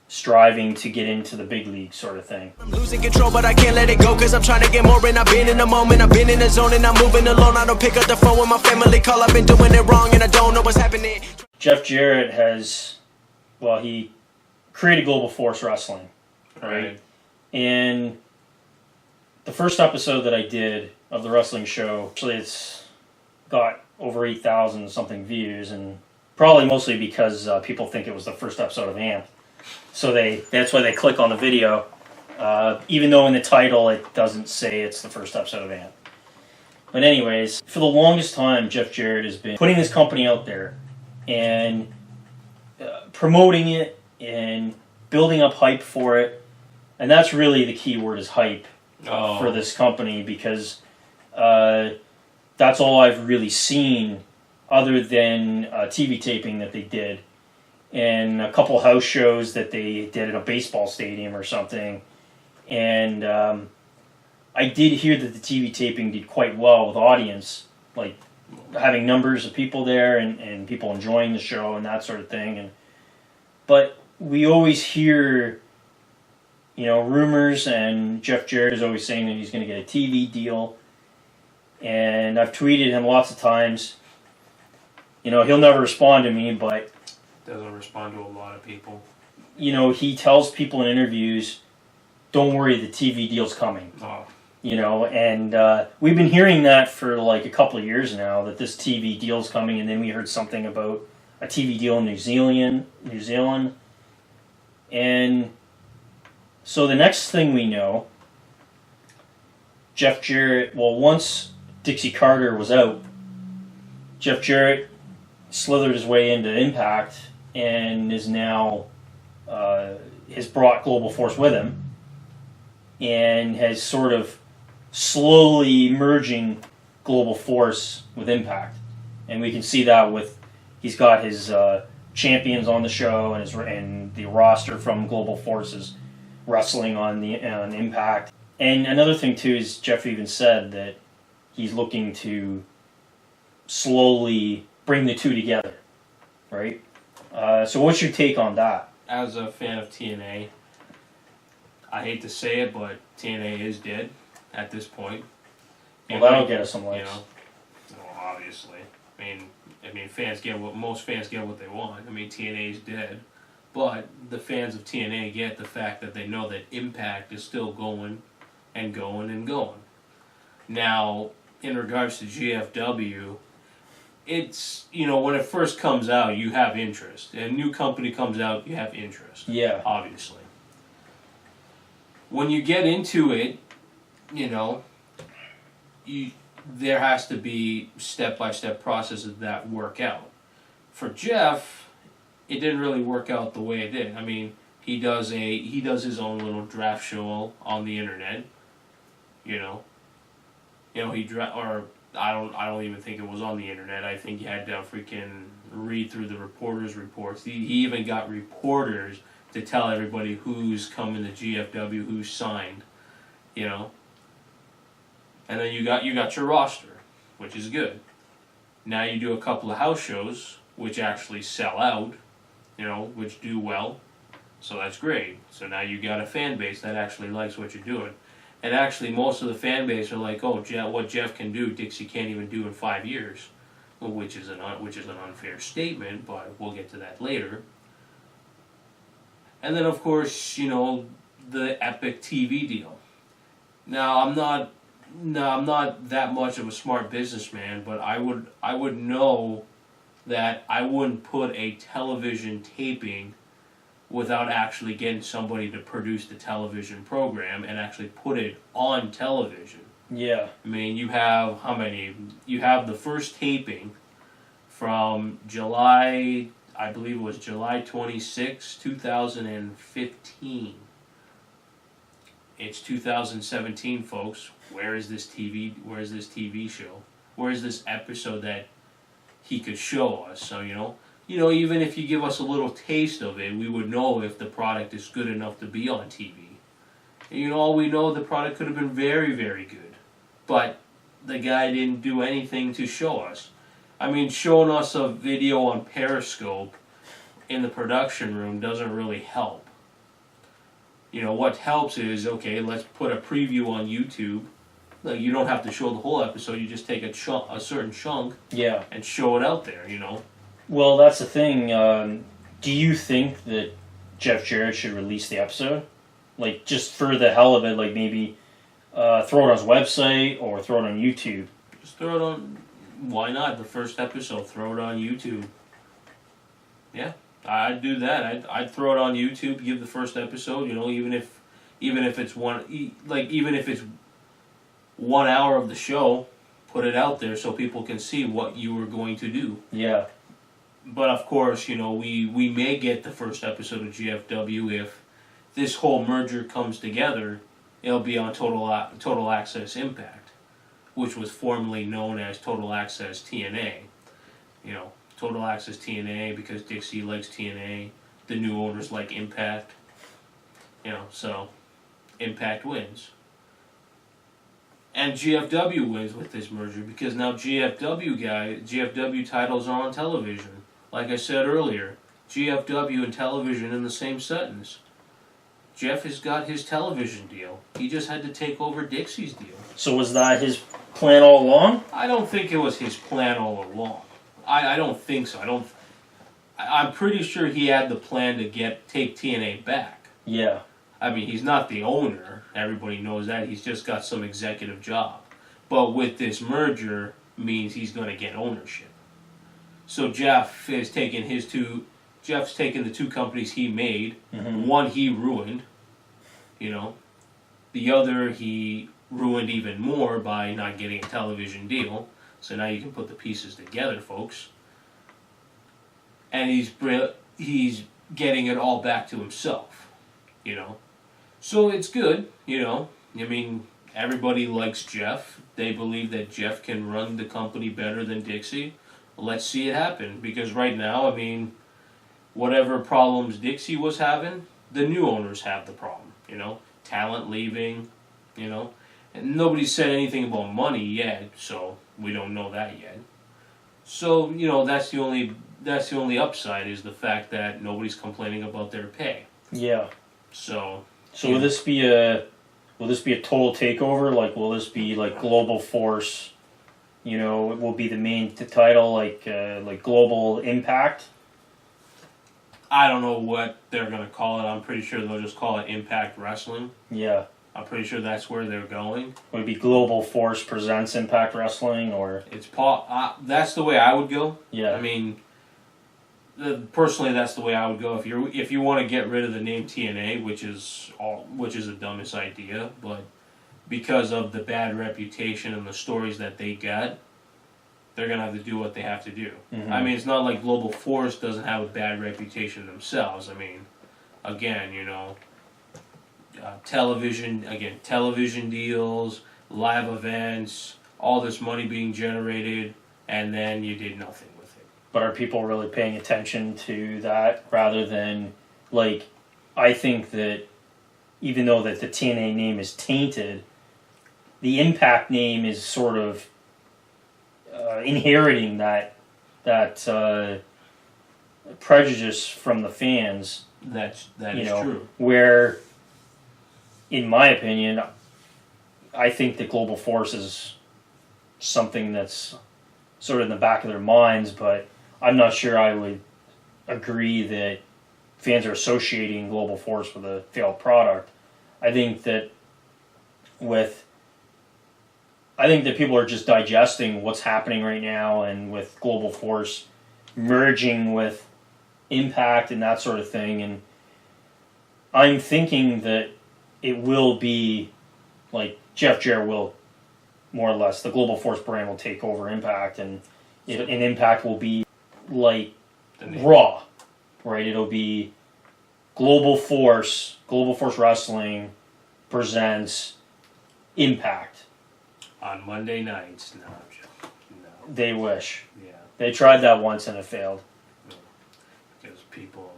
striving to get into the big league sort of thing. I'm losing control, but I can't let it go, cause I'm trying to get more, and I've been in the moment, I've been in the zone, and I'm moving alone. I don't pick up the phone when my family call, I've been doing it wrong, and I don't know what's happening. Jeff Jarrett he created Global Force Wrestling, right? And the first episode that I did of the wrestling show, actually it's got over 8,000 something views, and probably mostly because people think it was the first episode of AMP. So that's why they click on the video, even though in the title it doesn't say it's the first episode of AMP. But anyways, for the longest time, Jeff Jarrett has been putting this company out there and promoting it and building up hype for it. And that's really the key word, is hype for this company, because that's all I've really seen other than TV taping that they did, and a couple house shows that they did at a baseball stadium or something. And I did hear that the TV taping did quite well with audience, like having numbers of people there and people enjoying the show and that sort of thing. But we always hear, rumors, and Jeff Jarrett is always saying that he's going to get a TV deal. And I've tweeted him lots of times. You know, he'll never respond to me, but Doesn't respond to a lot of people. you know, he tells people in interviews, "Don't worry, the TV deal's coming." Oh, You know, and we've been hearing that for like a couple of years now, that this TV deal's coming, and then we heard something about a TV deal in New Zealand, and so the next thing we know, Jeff Jarrett. Well, once Dixie Carter was out, Jeff Jarrett slithered his way into Impact and is now has brought Global Force with him, and has sort of slowly merging Global Force with Impact, and we can see that with he's got his champions on the show and the roster from Global Forces wrestling on Impact. And another thing too is Jeff even said that he's looking to slowly bring the two together, right? So what's your take on that? as a fan of TNA, I hate to say it, but TNA is dead at this point. Well, that'll get us some likes. Well, obviously. I mean, fans get most fans get what they want. I mean, TNA is dead, but the fans of TNA get the fact that they know that Impact is still going and going and going. Now, in regards to GFW, it's, when it first comes out, you have interest. A new company comes out, you have interest. Yeah. Obviously. When you get into it, there has to be step-by-step processes that work out. For Jeff, it didn't really work out the way it did. I mean, he does his own little draft show on the internet. I don't even think it was on the internet. I think he had to freaking read through the reporters' reports. He even got reporters to tell everybody who's coming to GFW, who's signed, And then you got your roster, which is good. Now you do a couple of house shows, which actually sell out, which do well. So that's great. So now you got a fan base that actually likes what you're doing. And actually, most of the fan base are like, "Oh, what Jeff can do, Dixie can't even do in 5 years," which is an unfair statement, but we'll get to that later. And then, of course, the Epic TV deal. Now, I'm not that much of a smart businessman, but I would know that I wouldn't put a television taping without actually getting somebody to produce the television program and actually put it on television. Yeah. I mean, you have how many? You have the first taping from July, I believe it was July 26, 2015. It's 2017, folks. Where is this TV show? Where is this episode that he could show us? So, even if you give us a little taste of it, we would know if the product is good enough to be on TV. And, we know the product could have been very, very good. But the guy didn't do anything to show us. I mean, showing us a video on Periscope in the production room doesn't really help. What helps is, okay, let's put a preview on YouTube. Like, you don't have to show the whole episode, you just take a certain chunk and show it out there, Well, that's the thing. Do you think that Jeff Jarrett should release the episode? Like, just for the hell of it, like maybe throw it on his website or throw it on YouTube? Just throw it on, why not? The first episode, throw it on YouTube. Yeah, I'd do that. I'd throw it on YouTube, give the first episode, even if it's even if it's 1 hour of the show, put it out there so people can see what you were going to do. Yeah. But of course, we may get the first episode of GFW if this whole merger comes together. It'll be on Total Access Impact, which was formerly known as Total Access TNA. Total Access TNA because Dixie likes TNA. The new owners like Impact. So Impact wins. And GFW wins with this merger because now GFW titles are on television. Like I said earlier, GFW and television in the same sentence. Jeff has got his television deal. He just had to take over Dixie's deal. So was that his plan all along? I don't think it was his plan all along. I don't think so. I'm pretty sure he had the plan to take TNA back. Yeah. I mean, he's not the owner. Everybody knows that. He's just got some executive job. But with this merger, means he's going to get ownership. So Jeff is taking Jeff's taking the two companies he made. Mm-hmm. One he ruined, The other he ruined even more by not getting a television deal. So now you can put the pieces together, folks. And he's getting it all back to himself, So it's good, I mean, everybody likes Jeff. They believe that Jeff can run the company better than Dixie. Let's see it happen. Because right now, I mean, whatever problems Dixie was having, the new owners have the problem, Talent leaving, And nobody's said anything about money yet, so we don't know that yet. So, that's the only upside is the fact that nobody's complaining about their pay. Yeah. So will this be a total takeover? Like, will this be like Global Force? It will be the main title, like Global Impact. I don't know what they're gonna call it. I'm pretty sure they'll just call it Impact Wrestling. Yeah. I'm pretty sure that's where they're going. Would it be Global Force presents Impact Wrestling, or it's that's the way I would go. Yeah. I mean, personally, that's the way I would go. If you want to get rid of the name TNA, which is the dumbest idea, but because of the bad reputation and the stories that they got, they're gonna have to do what they have to do. Mm-hmm. I mean, it's not like Global Force doesn't have a bad reputation themselves. I mean, again, television deals, live events, all this money being generated, and then you did nothing with it. But are people really paying attention to that rather than, like, I think that even though that the TNA name is tainted, the Impact name is sort of inheriting that prejudice from the fans. That is true. Where, in my opinion, I think that Global Force is something that's sort of in the back of their minds, but I'm not sure I would agree that fans are associating Global Force with a failed product. I think that people are just digesting what's happening right now, and with Global Force merging with Impact and that sort of thing, and I'm thinking that it will be like Jeff Jarrett will, more or less, the Global Force brand will take over Impact, and Impact will be like Raw, right? It'll be Global Force Wrestling presents Impact. On Monday nights, no. They wish. Yeah. They tried that once and it failed. Because people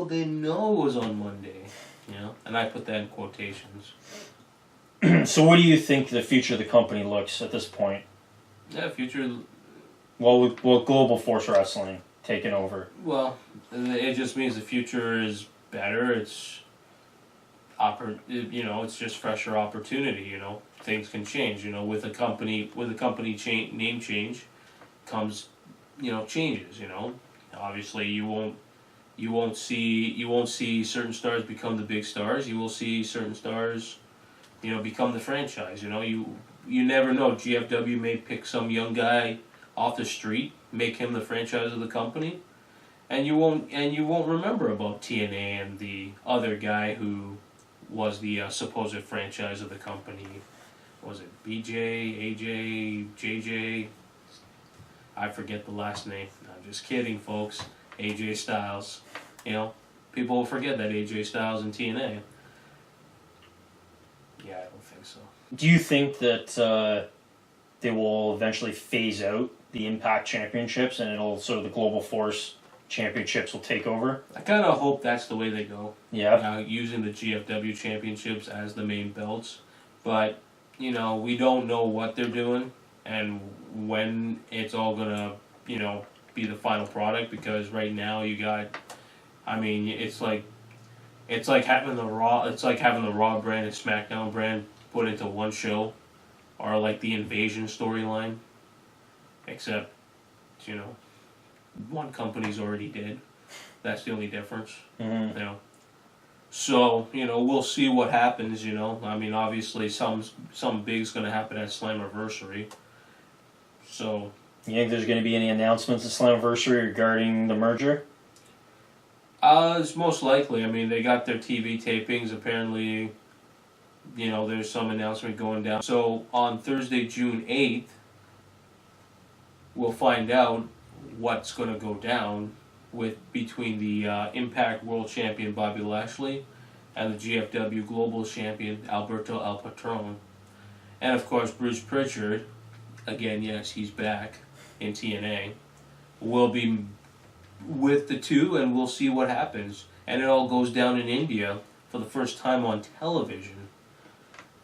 didn't know it was on Monday, and I put that in quotations. So what do you think the future of the company looks at this point? Yeah, future. Well, with Global Force Wrestling taking over. Well, it just means the future is better. It's it's just fresher opportunity. Things can change. With a company name change comes changes. Obviously you won't see certain stars become the big stars. You will see certain stars become the franchise. You never know. GFW may pick some young guy off the street, make him the franchise of the company, and you won't remember about TNA and the other guy who was the supposed franchise of the company. Was it BJ, AJ, JJ? I forget the last name. I'm just kidding, folks. AJ Styles. People will forget that AJ Styles in TNA. Yeah, I don't think so. Do you think that they will eventually phase out the Impact Championships and it'll sort of the Global Force Championships will take over? I kind of hope that's the way they go. Yeah. Using the GFW Championships as the main belts. But, we don't know what they're doing and when it's all going to, be the final product, because right now you got, it's like having the Raw brand and SmackDown brand put into one show, or like the Invasion storyline. except, you know, one company's already dead. That's the only difference. Mm-hmm. You know. So, you know, we'll see what happens, you know. I mean, obviously, some big's going to happen at Slammiversary. So... You think there's going to be any announcements at Slammiversary regarding the merger? It's most likely. I mean, they got their TV tapings. Apparently, you know, there's some announcement going down. So, on Thursday, June 8th, we'll find out what's going to go down between the Impact World Champion Bobby Lashley and the GFW Global Champion Alberto El Patron. And, of course, Bruce Pritchard, again, yes, he's back in TNA, will be with the two, and we'll see what happens. And it all goes down in India for the first time on television.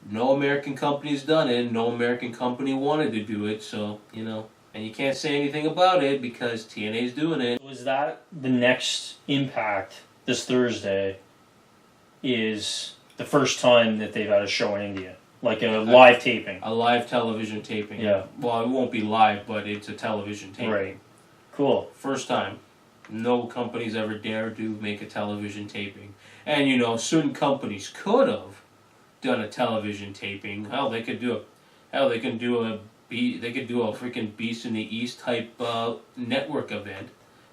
No American company's done it. No American company wanted to do it, so, you know. And you can't say anything about it because TNA's doing it. Was that the next Impact this Thursday is the first time that they've had a show in India? Like a live taping? A live television taping. Yeah. Well, it won't be live, but it's a television taping. Right. Cool. First time. No company's ever dared to make a television taping. And, you know, certain companies could have done a television taping. Hell, they could do a freaking Beast in the East type network event.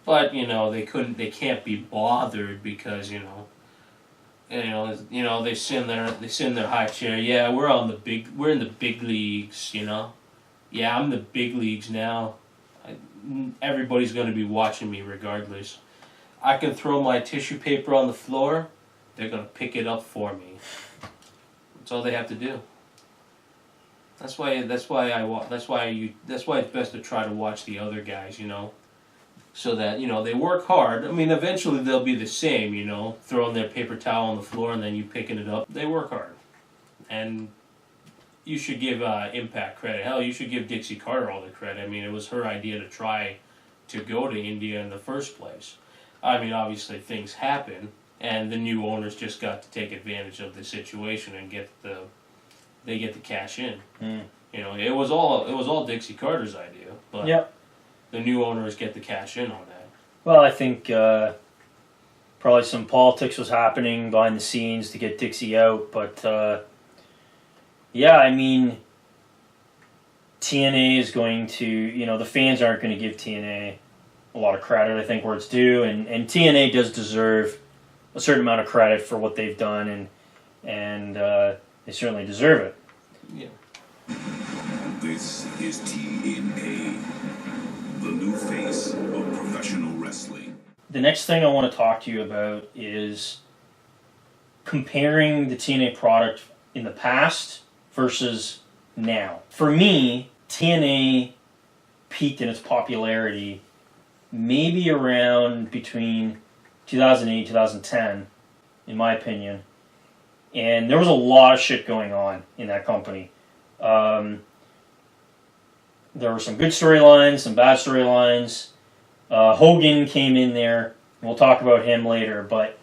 But, you know, they can't be bothered because, you know, they sit in their high chair. Yeah, we're in the big leagues, you know. Yeah, I'm in the big leagues now. Everybody's going to be watching me regardless. I can throw my tissue paper on the floor. They're going to pick it up for me. That's all they have to do. That's why it's best to try to watch the other guys, you know. So that, you know, they work hard. I mean, eventually they'll be the same, you know, throwing their paper towel on the floor and then you picking it up. They work hard. And you should give Impact credit. Hell, you should give Dixie Carter all the credit. I mean, it was her idea to try to go to India in the first place. I mean, obviously things happen, and the new owners just got to take advantage of the situation and get the cash in. Mm. You know, it was all Dixie Carter's idea, but Yep. The new owners get the cash in on that. Well, I think probably some politics was happening behind the scenes to get Dixie out, but yeah, I mean, TNA is going to, you know, the fans aren't going to give TNA a lot of credit, I think, where it's due, and TNA does deserve a certain amount of credit for what they've done, and they certainly deserve it. Yeah. This is TNA, the new face of professional wrestling. The next thing I want to talk to you about is comparing the TNA product in the past versus now. For me, TNA peaked in its popularity maybe around between 2008 2010, in my opinion. And there was a lot of shit going on in that company. There were some good storylines, some bad storylines. Hogan came in there. We'll talk about him later, but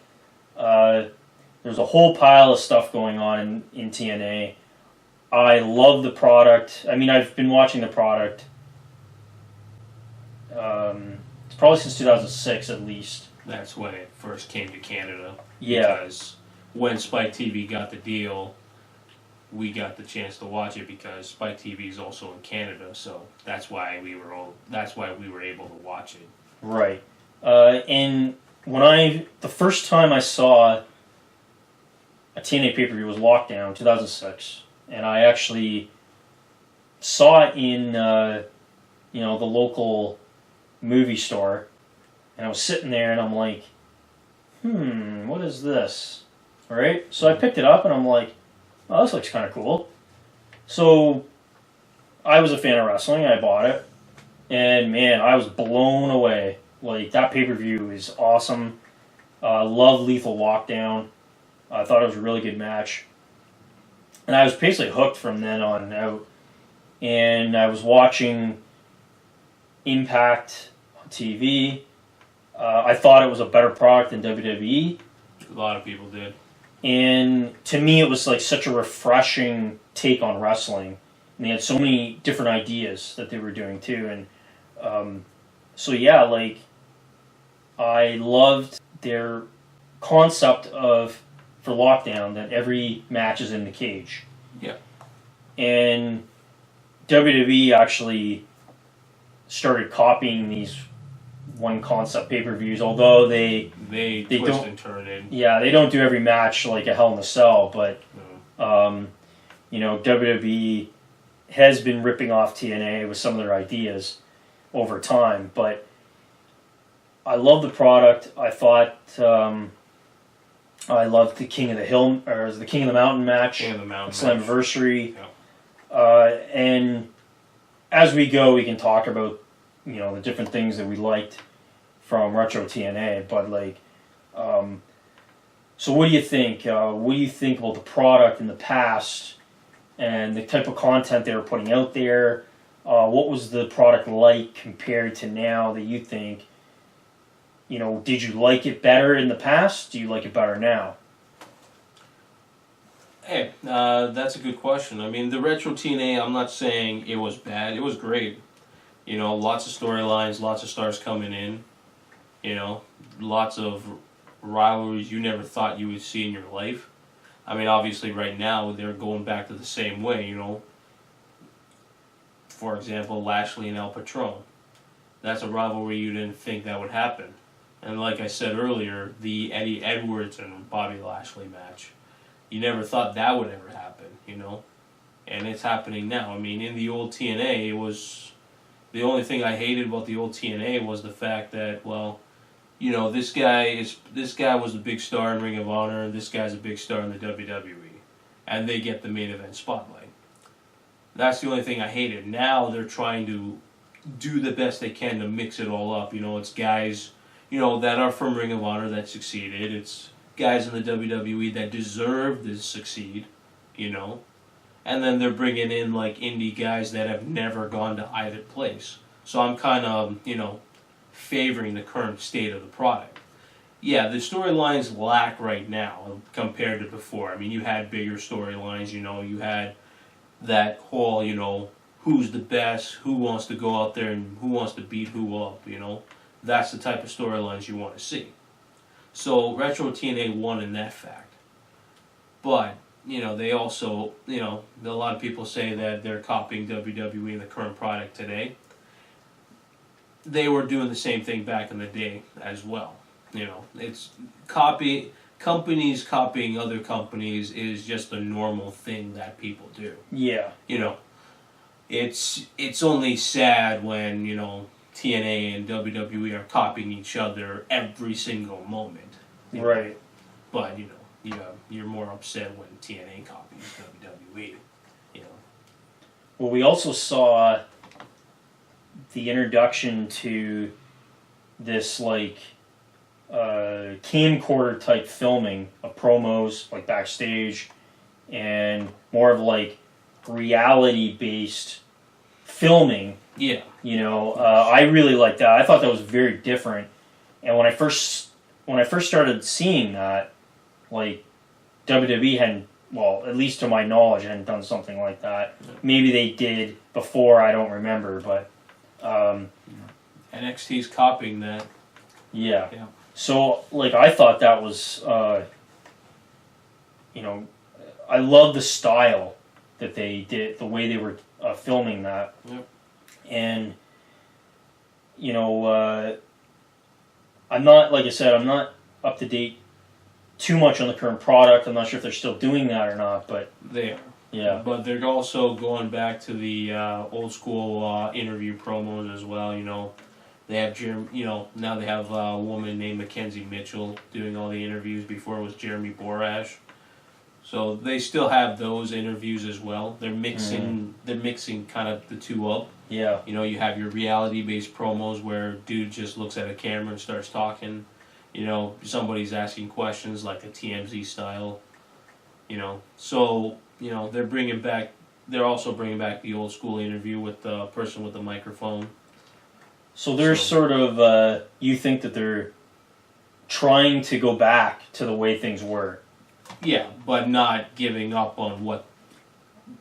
there's a whole pile of stuff going on in TNA. I love the product. I mean, I've been watching the product it's probably since 2006 at least. That's when it first came to Canada. Yeah. Because when Spike TV got the deal, we got the chance to watch it because Spike TV is also in Canada, so that's why we were able to watch it. Right. And the first time I saw a TNA pay-per-view was Lockdown, 2006, and I actually saw it in the local movie store, and I was sitting there and I'm like, what is this? Right? So I picked it up and I'm like, oh, this looks kind of cool. So I was a fan of wrestling, I bought it, and man, I was blown away. Like, that pay-per-view is awesome. Love Lethal Lockdown. I thought it was a really good match. And I was basically hooked from then on out. And I was watching Impact on TV. I thought it was a better product than WWE. A lot of people did. And to me, it was like such a refreshing take on wrestling. And they had so many different ideas that they were doing too. And so yeah, like I loved their concept of for Lockdown that every match is in the cage. Yeah. And WWE actually started copying these one concept pay-per-views, although they twist don't and turn in. Yeah, they don't do every match like a Hell in a Cell, but No. you know, WWE has been ripping off TNA with some of their ideas over time, but I love the product. I thought I loved the King of the Hill, or the King of the Mountain match, King of the Mountain Slammiversary. Yeah. And as we go, we can talk about, you know, the different things that we liked from Retro TNA, but like, so what do you think? What do you think about the product in the past and the type of content they were putting out there? What was the product like compared to now that you think, you know, did you like it better in the past? Do you like it better now? Hey, that's a good question. I mean, the Retro TNA, I'm not saying it was bad. It was great. You know, lots of storylines, lots of stars coming in. You know, lots of rivalries you never thought you would see in your life. I mean, obviously right now they're going back to the same way, you know. For example, Lashley and El Patron. That's a rivalry you didn't think that would happen. And like I said earlier, the Eddie Edwards and Bobby Lashley match. You never thought that would ever happen, you know. And it's happening now. I mean, in the old TNA, it was... The only thing I hated about the old TNA was the fact that, well, you know, this guy was a big star in Ring of Honor, and this guy's a big star in the WWE. And they get the main event spotlight. That's the only thing I hated. Now they're trying to do the best they can to mix it all up. You know, it's guys, you know, that are from Ring of Honor that succeeded. It's guys in the WWE that deserve to succeed, you know. And then they're bringing in, like, indie guys that have never gone to either place. So I'm kind of, you know, favoring the current state of the product. Yeah, the storylines lack right now compared to before. I mean, you had bigger storylines, you know, you had that whole, you know, who's the best, who wants to go out there and who wants to beat who up, you know. That's the type of storylines you want to see. So Retro TNA won in that fact. But, you know, they also, you know, a lot of people say that they're copying WWE and the current product today. They were doing the same thing back in the day as well. You know, it's companies copying other companies is just a normal thing that people do. Yeah. You know, it's only sad when, you know, TNA and WWE are copying each other every single moment. Right. But, you know, you're more upset when TNA copies WWE, you know. Well, we also saw the introduction to this, like, camcorder type filming of promos, like backstage, and more of like reality based filming. Yeah. You know, I really liked that. I thought that was very different. And when I first started seeing that, like, WWE hadn't, well, at least to my knowledge, hadn't done something like that. Maybe they did before, I don't remember, but NXT's copying that. Yeah. Yeah. So, like, I thought that was, you know, I love the style that they did, the way they were filming that. Yep. And, you know, I'm not, like I said, I'm not up to date too much on the current product. I'm not sure if they're still doing that or not, but... They are. Yeah. But they're also going back to the old school interview promos as well, you know. They have now they have a woman named Mackenzie Mitchell doing all the interviews. Before it was Jeremy Borash. So they still have those interviews as well. They're mixing kind of the two up. Yeah. You know, you have your reality-based promos where dude just looks at a camera and starts talking. You know, somebody's asking questions like a TMZ style. You know, so, you know, they're also bringing back the old school interview with the person with the microphone. So they're sort of, you think that they're trying to go back to the way things were. Yeah, but not giving up on what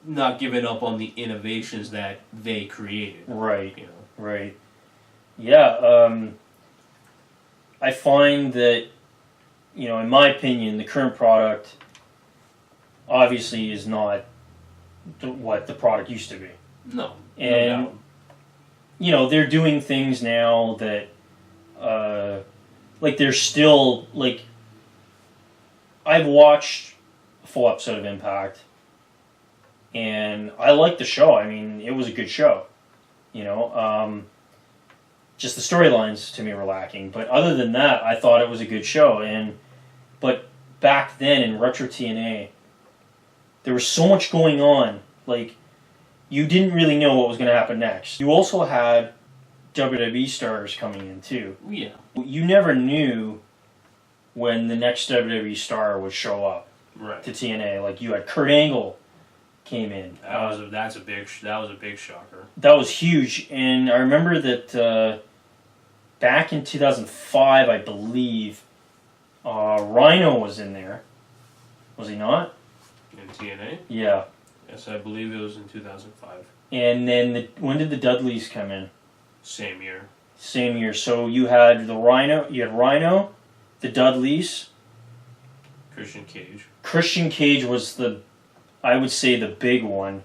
not giving up on the innovations that they created. Right. You know. Right. Yeah. I find that, you know, in my opinion, the current product obviously is not what the product used to be. No. And, no doubt. you know, they're doing things now that, like, they're still, like, I've watched a full episode of Impact, and I liked the show. I mean, it was a good show. You know, just the storylines to me were lacking. But other than that, I thought it was a good show. But back then in Retro TNA, there was so much going on. Like, you didn't really know what was going to happen next. You also had WWE stars coming in too. Yeah. You never knew when the next WWE star would show up Right. to TNA. Like, you had Kurt Angle came in. That was a big shocker. That was huge, and I remember that back in 2005, I believe, Rhino was in there. Was he not? In TNA? Yeah. Yes, I believe it was in 2005. And then when did the Dudleys come in? Same year. Same year. So you had Rhino, the Dudleys. Christian Cage. Christian Cage was I would say the big one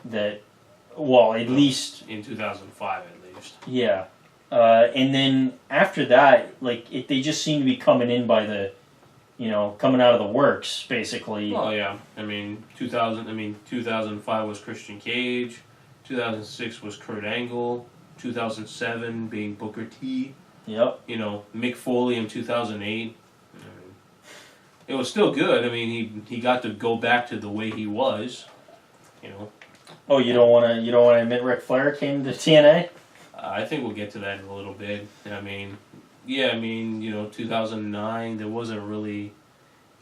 that, well, at least in 2005 at least. Yeah. And then after that, like, they just seem to be coming in by coming out of the works, basically. Oh yeah. I mean, 2005 was Christian Cage. 2006 was Kurt Angle. 2007 being Booker T. Yep. You know, Mick Foley in 2008. It was still good. I mean, he got to go back to the way he was. You know. Oh, you don't want to admit Ric Flair came to TNA? I think we'll get to that in a little bit. I mean, yeah, 2009, there wasn't really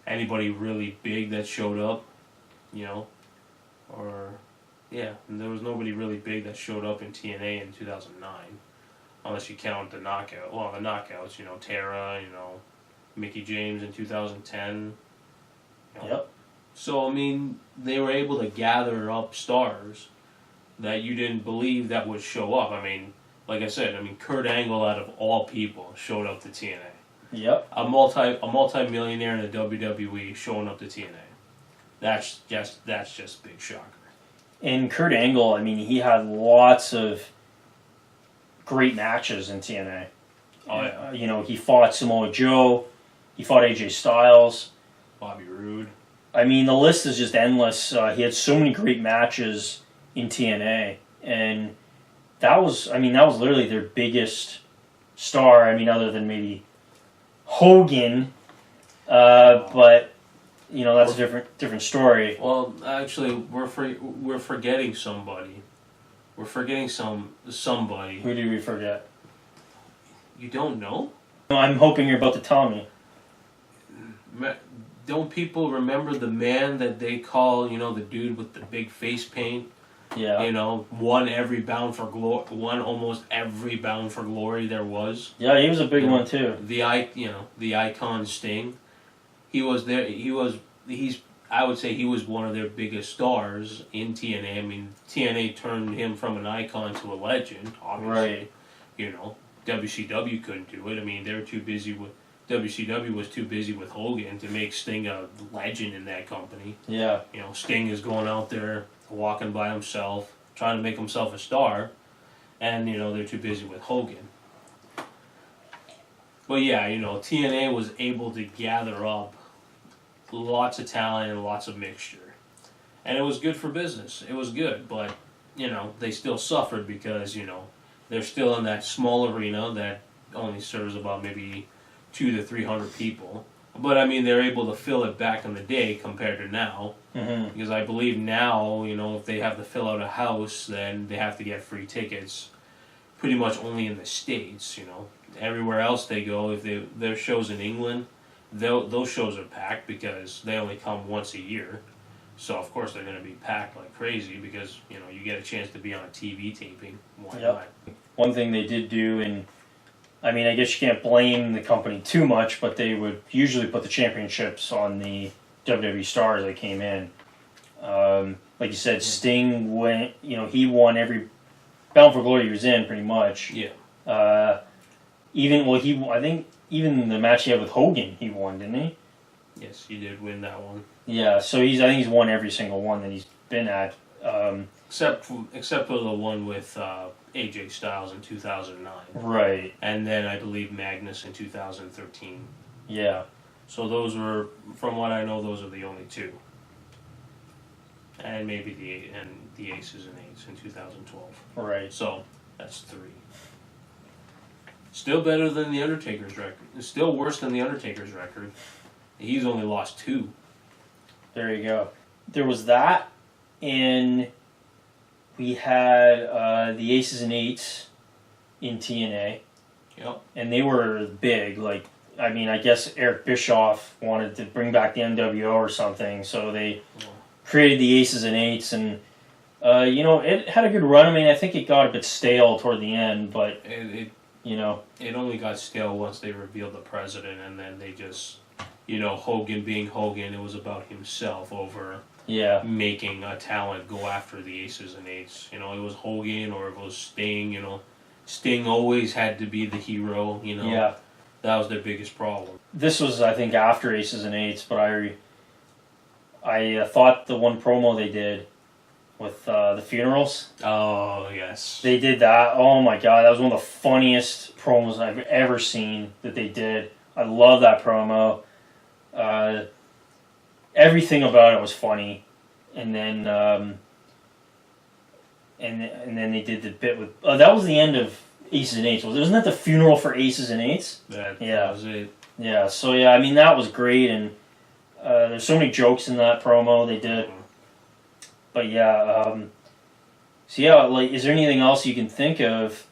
anybody really big that showed up, you know, there was nobody really big that showed up in TNA in 2009, unless you count the knockout. Well, the knockouts, Tara, Mickey James in 2010. Yep. So, they were able to gather up stars that you didn't believe that would show up. Like I said, Kurt Angle, out of all people, showed up to TNA. Yep. A multi-millionaire in the WWE showing up to TNA. That's just big shocker. And Kurt Angle, he had lots of great matches in TNA. Oh yeah. He fought Samoa Joe, he fought AJ Styles, Bobby Roode. The list is just endless. He had so many great matches in TNA, and that was literally their biggest star. Other than maybe Hogan, but that's a different story. Well, actually, we're forgetting somebody. We're forgetting somebody. Who did we forget? You don't know? I'm hoping you're about to tell me. Don't people remember the man that they call, the dude with the big face paint? Yeah. Won almost every Bound for Glory there was. Yeah, he was a big one too. The icon Sting. He was there. I would say he was one of their biggest stars in TNA. TNA turned him from an icon to a legend, obviously. Right. WCW couldn't do it. They were too busy with... WCW was too busy with Hogan to make Sting a legend in that company. Yeah. Sting is going out there, walking by himself, trying to make himself a star, and, they're too busy with Hogan. But yeah, TNA was able to gather up lots of talent and lots of mixture. And it was good for business. It was good, but, they still suffered because, they're still in that small arena that only serves about maybe 200 to 300 people. But, they're able to fill it back in the day compared to now. Mm-hmm. Because I believe now, if they have to fill out a house, then they have to get free tickets pretty much only in the States, Everywhere else they go, if their shows in England, those shows are packed because they only come once a year. So, of course, they're going to be packed like crazy because, you get a chance to be on a TV taping. Why not? One thing they did do, and I guess you can't blame the company too much, but they would usually put the championships on the WWE stars that came in. Like you said, Sting went. He won every Bound for Glory he was in, pretty much. Yeah. I think even the match he had with Hogan, he won, didn't he? Yes, he did win that one. Yeah. So I think he's won every single one that he's been at. Except for the one with AJ Styles in 2009. Right. And then I believe Magnus in 2013. Yeah. So those were, from what I know, those are the only two. And maybe the Aces and Eights in 2012. Right. So that's 3. Still better than the Undertaker's record. It's still worse than the Undertaker's record. He's only lost 2. There you go. There was that, and we had the Aces and Eights in TNA. Yep. And they were big. I guess Eric Bischoff wanted to bring back the NWO or something, so they created the Aces and Eights, and it had a good run. I think it got a bit stale toward the end, but It only got stale once they revealed the president, and then they just, Hogan being Hogan, it was about himself over making a talent go after the Aces and Eights. It was Hogan or it was Sting. Sting always had to be the hero. Yeah. That was their biggest problem. This was, I think, after Aces and Eights, but I thought the one promo they did with the funerals. Oh, yes. They did that. Oh my god, that was one of the funniest promos I've ever seen that they did. I love that promo. Everything about it was funny. And then and then they did the bit with that was the end of Aces and Eights. Wasn't that the funeral for Aces and Eights? That was it. Yeah, so that was great, and there's so many jokes in that promo they did. But is there anything else you can think of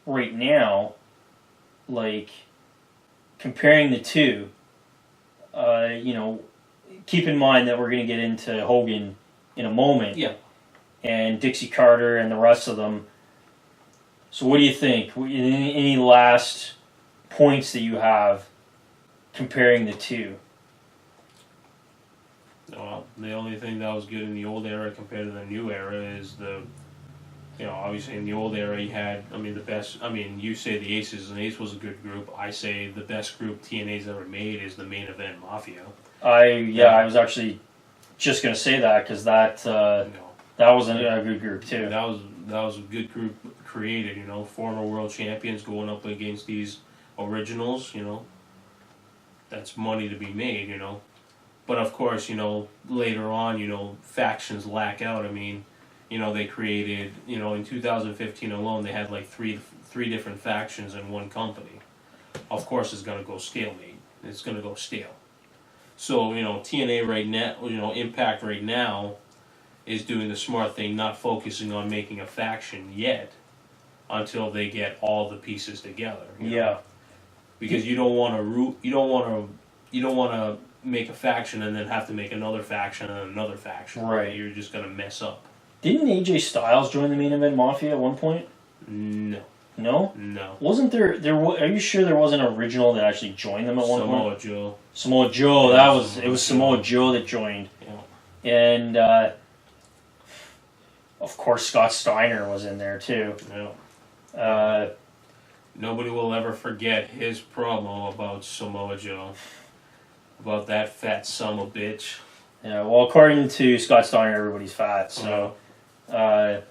right now, comparing the two? Keep in mind that we're going to get into Hogan in a moment. Yeah. And Dixie Carter and the rest of them. So what do you think? Any last points that you have comparing the two? Well, the only thing that was good in the old era compared to the new era is obviously in the old era you had, the best, you say the Aces and Eights was a good group. I say the best group TNA's ever made is the Main Event Mafia. I was actually just going to say that because that was a good group too. That was a good group created, former world champions going up against these originals, that's money to be made, But of course, later on, factions lack out. They created, in 2015 alone, they had three different factions in one company. Of course, it's going to go stalemate. It's going to go stale. So, TNA right now, Impact right now is doing the smart thing, not focusing on making a faction yet until they get all the pieces together. Because you don't want to make a faction and then have to make another faction and another faction. Right. You're just going to mess up. Didn't AJ Styles join the Main Event Mafia at one point? No. No? No. Wasn't there are you sure there was an original that actually joined them at one point? Samoa Joe. Samoa Joe, it was Samoa Joe that joined. Yeah. And of course Scott Steiner was in there too. Yeah. Nobody will ever forget his promo about Samoa Joe. About that fat son of a bitch. Yeah, well, according to Scott Steiner, everybody's fat, so... and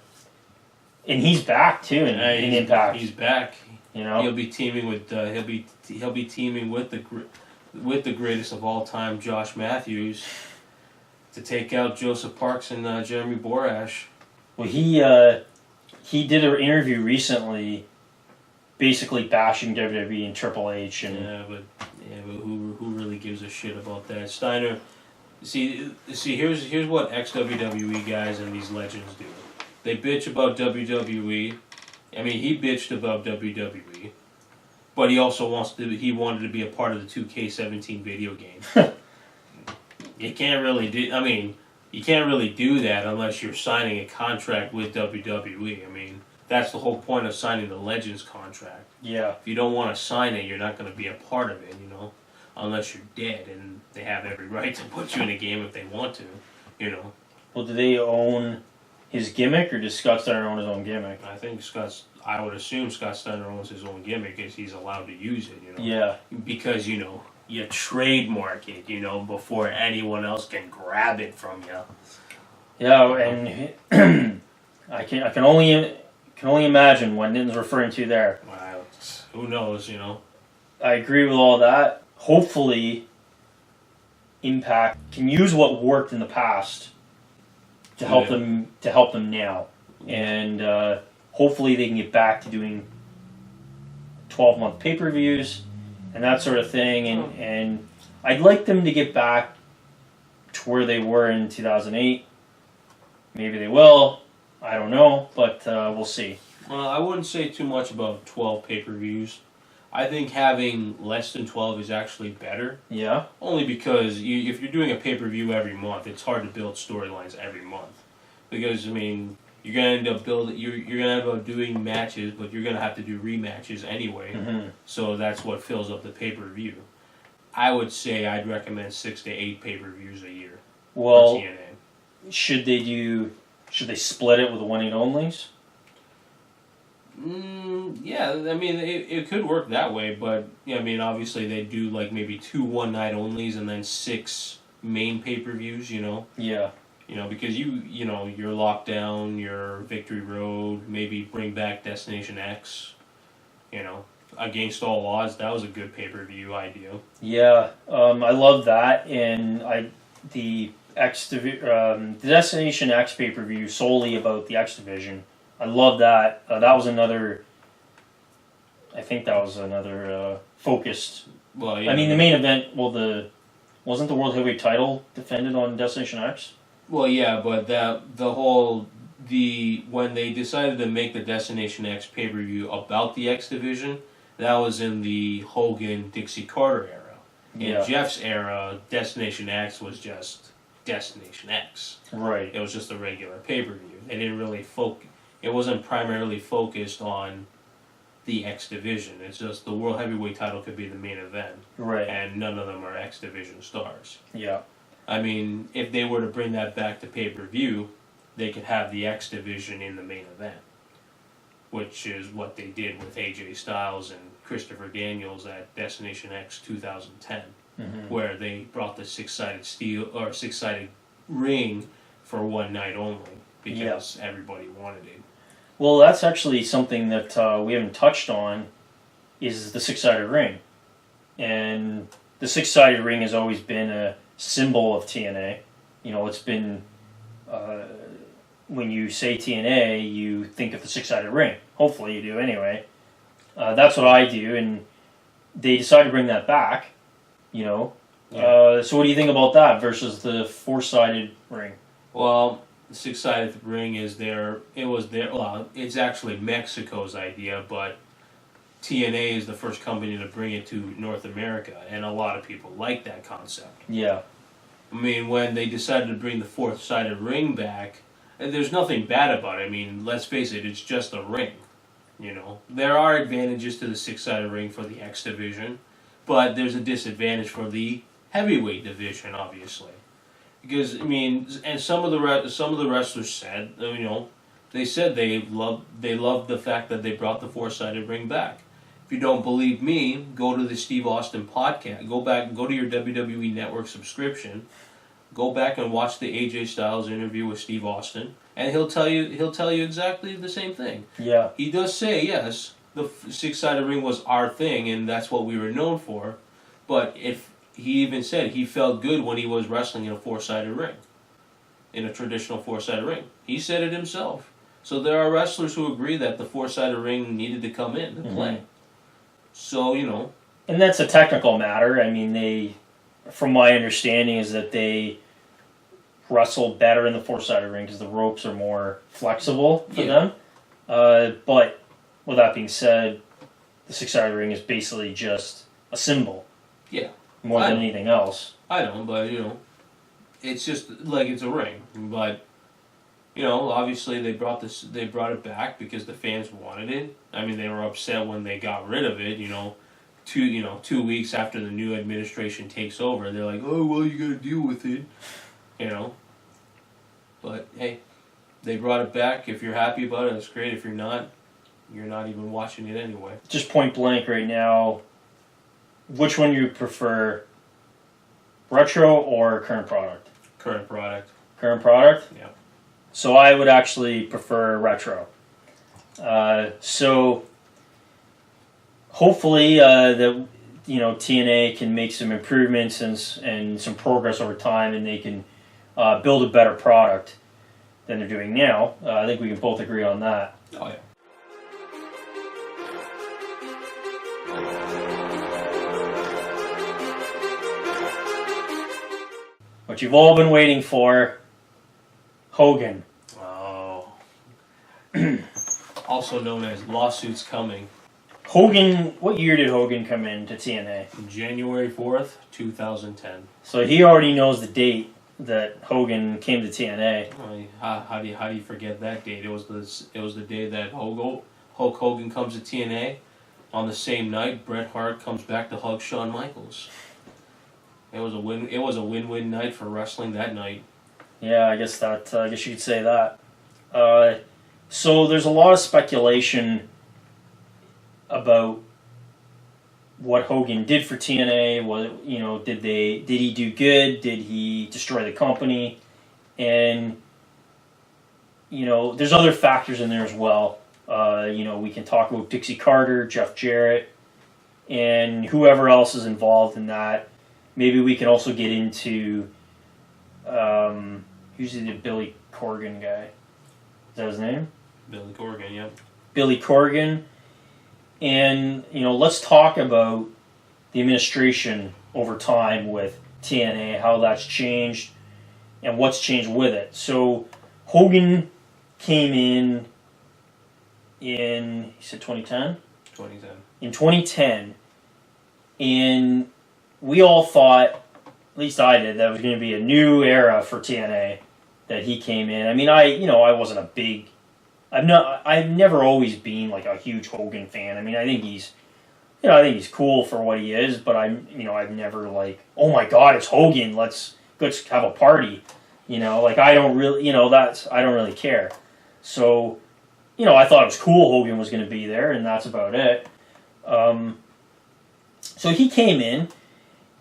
he's back, too, in Impact. He's back. He'll be teaming with... he'll be teaming with the greatest of all time, Josh Matthews, to take out Joseph Parks and Jeremy Borash. Well, he did an interview recently basically bashing WWE and Triple H. And Yeah, but who really gives a shit about that? Steiner... See, here's what ex-WWE guys and these legends do. They bitch about WWE. He bitched about WWE, but he also wanted to be a part of the 2K17 video game. You can't really do that unless you're signing a contract with WWE. That's the whole point of signing the Legends contract. Yeah. If you don't want to sign it, you're not going to be a part of it, unless you're dead, and they have every right to put you in a game if they want to. You know. Well, do they own his gimmick, or does Scott Steiner own his own gimmick? I would assume Scott Steiner owns his own gimmick as he's allowed to use it, you know. Yeah. Because, you know, you trademark it, you know, before anyone else can grab it from you. Yeah, and I can only imagine what Nitin's referring to there. Wow, who knows, you know. I agree with all that. Hopefully, Impact can use what worked in the past to help them now, and hopefully they can get back to doing 12-month pay-per-views and that sort of thing. And I'd like them to get back to where they were in 2008. Maybe they will. I don't know, but we'll see. Well, I wouldn't say too much about 12 pay-per-views. I think having less than 12 is actually better. Yeah. Only because if you're doing a pay-per-view every month, it's hard to build storylines every month. Because, I mean, you're gonna end up you're gonna end up doing matches, but you're gonna have to do rematches anyway. Mm-hmm. So that's what fills up the pay-per-view. I would say I'd recommend 6 to 8 pay-per-views a year. Well, for TNA. should they split it with the 1-8 onlys? Yeah, I mean, it could work that way, but yeah, I mean, obviously they do like maybe 2 one-night onlys and then 6 main pay-per-views, you know. Yeah. You know, because you know, your Lockdown, your Victory Road, maybe bring back Destination X, you know, Against All Odds. That was a good pay-per-view idea. Yeah, I love that, and the Destination X pay-per-view solely about the X Division. I love that. That was another. I think that was another focused. Well, yeah. I mean, the main event. Well, wasn't the World Heavyweight title defended on Destination X? Well, yeah, but when they decided to make the Destination X pay-per-view about the X Division, that was in the Hogan Dixie Carter era. In Jeff's era, Destination X was just Destination X. Right. It was just a regular pay-per-view. They didn't really It wasn't primarily focused on the X Division. It's just the World Heavyweight title could be the main event. Right. And none of them are X Division stars. Yeah. I mean, if they were to bring that back to pay-per-view, they could have the X Division in the main event, which is what they did with AJ Styles and Christopher Daniels at Destination X 2010, where they brought the six-sided ring for one night only because everybody wanted it. Well, that's actually something that we haven't touched on, is the six-sided ring. And the six-sided ring has always been a symbol of TNA. You know, it's been, when you say TNA, you think of the six-sided ring. Hopefully you do anyway. That's what I do, and they decided to bring that back, you know. Yeah. So what do you think about that versus the four-sided ring? Well, the six-sided ring it's actually Mexico's idea, but TNA is the first company to bring it to North America, and a lot of people like that concept. Yeah. I mean, when they decided to bring the four-sided ring back, there's nothing bad about it. I mean, let's face it, it's just a ring. You know, there are advantages to the six-sided ring for the X Division, but there's a disadvantage for the heavyweight division, obviously. Because, I mean, and some of the wrestlers said, you know, they said they loved the fact that they brought the four-sided ring back. If you don't believe me, go to the Steve Austin podcast. Go to your WWE Network subscription. Go back and watch the AJ Styles interview with Steve Austin, and he'll tell you exactly the same thing. Yeah. He does say, yes, the six-sided ring was our thing, and that's what we were known for. But if he even said he felt good when he was wrestling in a four-sided ring, in a traditional four-sided ring. He said it himself. So there are wrestlers who agree that the four-sided ring needed to come in to play. So, you know. And that's a technical matter. I mean, from my understanding, is that they wrestle better in the four-sided ring because the ropes are more flexible for them. But with that being said, the six-sided ring is basically just a symbol. Yeah. More than anything else. I don't, but, you know, it's just like it's a ring. But, you know, obviously they brought it back because the fans wanted it. I mean, they were upset when they got rid of it, 2 weeks after the new administration takes over. They're like, oh, well, you gotta deal with it, you know. But hey, they brought it back. If you're happy about it, that's great. If you're not even watching it anyway. Just point blank right now, which one you prefer, retro or current product? Current product. Current product? Yeah. So I would actually prefer retro. So hopefully that TNA can make some improvements and some progress over time, and they can build a better product than they're doing now. I think we can both agree on that. Oh yeah. What you've all been waiting for, Hogan. Oh. Also known as Lawsuits Coming. Hogan, what year did Hogan come into TNA? January 4th, 2010. So he already knows the date that Hogan came to TNA. How do you forget that date? It was the day that Hulk Hogan comes to TNA. On the same night, Bret Hart comes back to hug Shawn Michaels. It was a win-win night for wrestling that night. Yeah, I guess you could say that. So there's a lot of speculation about what Hogan did for TNA. Did he do good? Did he destroy the company? And there's other factors in there as well. We can talk about Dixie Carter, Jeff Jarrett, and whoever else is involved in that. Maybe we can also get into who's the Billy Corgan guy? Is that his name? Billy Corgan, yep. Billy Corgan. And, let's talk about the administration over time with TNA, how that's changed, and what's changed with it. So, Hogan came in, you said 2010? 2010. In 2010, and we all thought, at least I did, that it was going to be a new era for TNA, that he came in. I mean, I wasn't a big... I've never always been like a huge Hogan fan. I mean, I think he's cool for what he is, but I've never like, oh my God, it's Hogan. Let's have a party. I don't really care. So, I thought it was cool Hogan was going to be there, and that's about it. So he came in,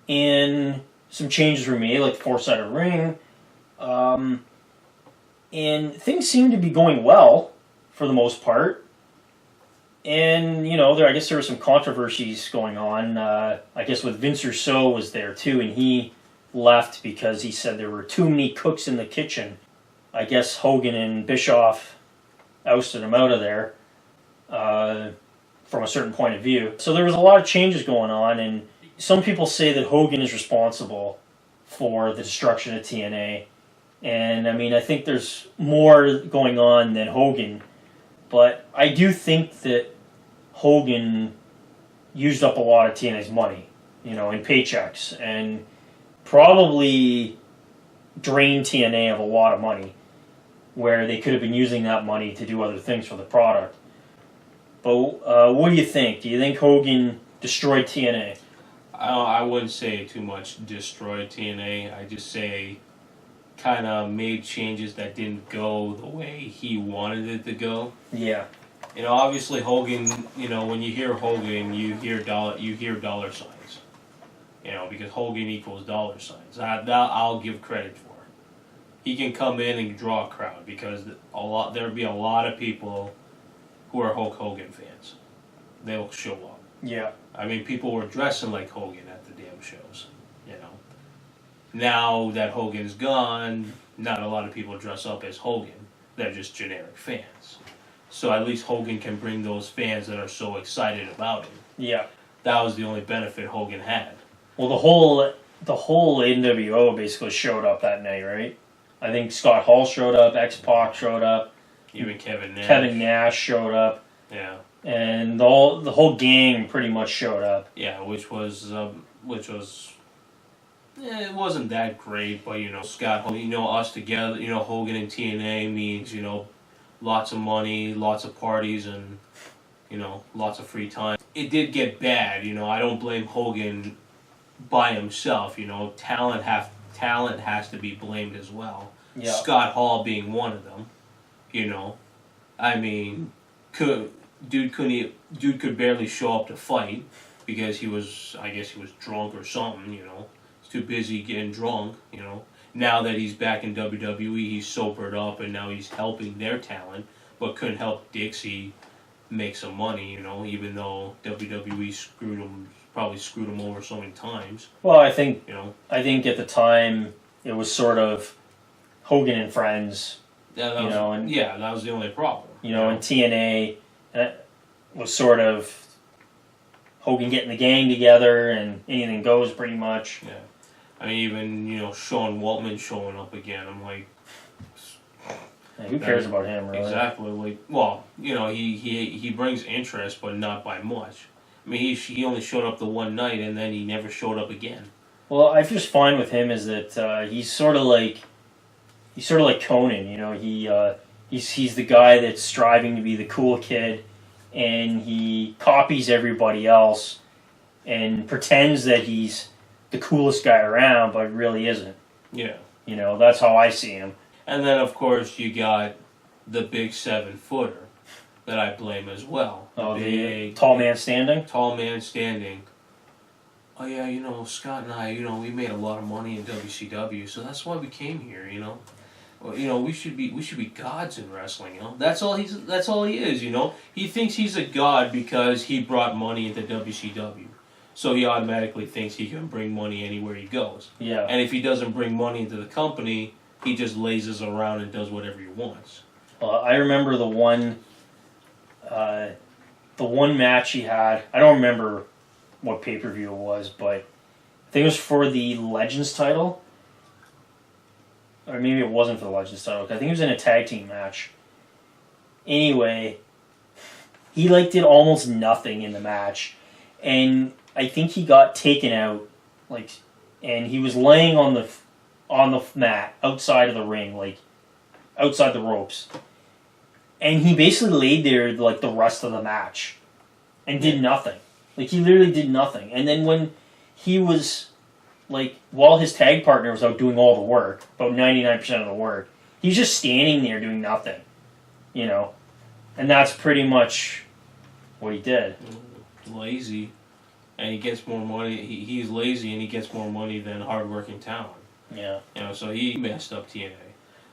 and some changes were made, like the four-sided ring, and things seemed to be going well for the most part. And, I guess there were some controversies going on. I guess with Vince Russo was there too, and he left because he said there were too many cooks in the kitchen. I guess Hogan and Bischoff ousted him out of there from a certain point of view. So there was a lot of changes going on, and some people say that Hogan is responsible for the destruction of TNA. And, I think there's more going on than Hogan. But I do think that Hogan used up a lot of TNA's money, in paychecks, and probably drained TNA of a lot of money, where they could have been using that money to do other things for the product. But what do you think? Do you think Hogan destroyed TNA? I wouldn't say too much destroyed TNA. I just say kind of made changes that didn't go the way he wanted it to go. Yeah. Obviously Hogan, when you hear Hogan, you hear dollar signs. Because Hogan equals dollar signs. That I'll give credit for. He can come in and draw a crowd because there'll be a lot of people who are Hulk Hogan fans. They'll show up. Yeah. People were dressing like Hogan at the damn shows. Now that Hogan's gone, not a lot of people dress up as Hogan. They're just generic fans. So at least Hogan can bring those fans that are so excited about him. Yeah. That was the only benefit Hogan had. Well, the whole NWO basically showed up that night, right? I think Scott Hall showed up, X-Pac showed up. Even Kevin Nash. Kevin Nash showed up. Yeah. And the whole gang pretty much showed up. Yeah, which was it wasn't that great, but Scott, us together, Hogan and TNA means, lots of money, lots of parties, and, lots of free time. It did get bad, I don't blame Hogan by himself, talent has to be blamed as well. Yeah. Scott Hall being one of them. You know, I mean, dude could barely show up to fight because I guess he was drunk or something. You know, he's too busy getting drunk. You know, now that he's back in WWE, he's sobered up and now he's helping their talent, but couldn't help Dixie make some money. You know, even though WWE probably screwed him over so many times. Well, I think I think at the time it was sort of Hogan and Friends. Yeah, that was the only problem. You know, in TNA, was sort of Hogan getting the gang together and anything goes pretty much. Yeah. I mean, even, Sean Waltman showing up again. I'm like... Yeah, who cares about him, really? Exactly. Like, well, he brings interest, but not by much. I mean, he only showed up the one night, and then he never showed up again. Well, I just find with him is that he's sort of like Conan. You know, he's the guy that's striving to be the cool kid, and he copies everybody else and pretends that he's the coolest guy around, but really isn't. Yeah. You know, that's how I see him. And then, of course, you got the big 7-footer that I blame as well. Oh, the tall man standing? Tall man standing. Oh, yeah, Scott and I, we made a lot of money in WCW, so that's why we came here, Well, we should be gods in wrestling, That's all he is, He thinks he's a god because he brought money into WCW. So he automatically thinks he can bring money anywhere he goes. Yeah. And if he doesn't bring money into the company, he just lazes around and does whatever he wants. I remember the one match he had. I don't remember what pay-per-view it was, but I think it was for the Legends title. Or maybe it wasn't for the Legends title. I think it was in a tag team match. Anyway, he did almost nothing in the match. And I think he got taken out, and he was laying on the mat outside of the ring, outside the ropes. And he basically laid there the rest of the match and did nothing. He literally did nothing. And then when he was while his tag partner was out doing all the work, about 99% of the work, he was just standing there doing nothing. And that's pretty much what he did. Lazy. And he gets more money. He's lazy and he gets more money than hardworking talent. Yeah. So he messed up TNA.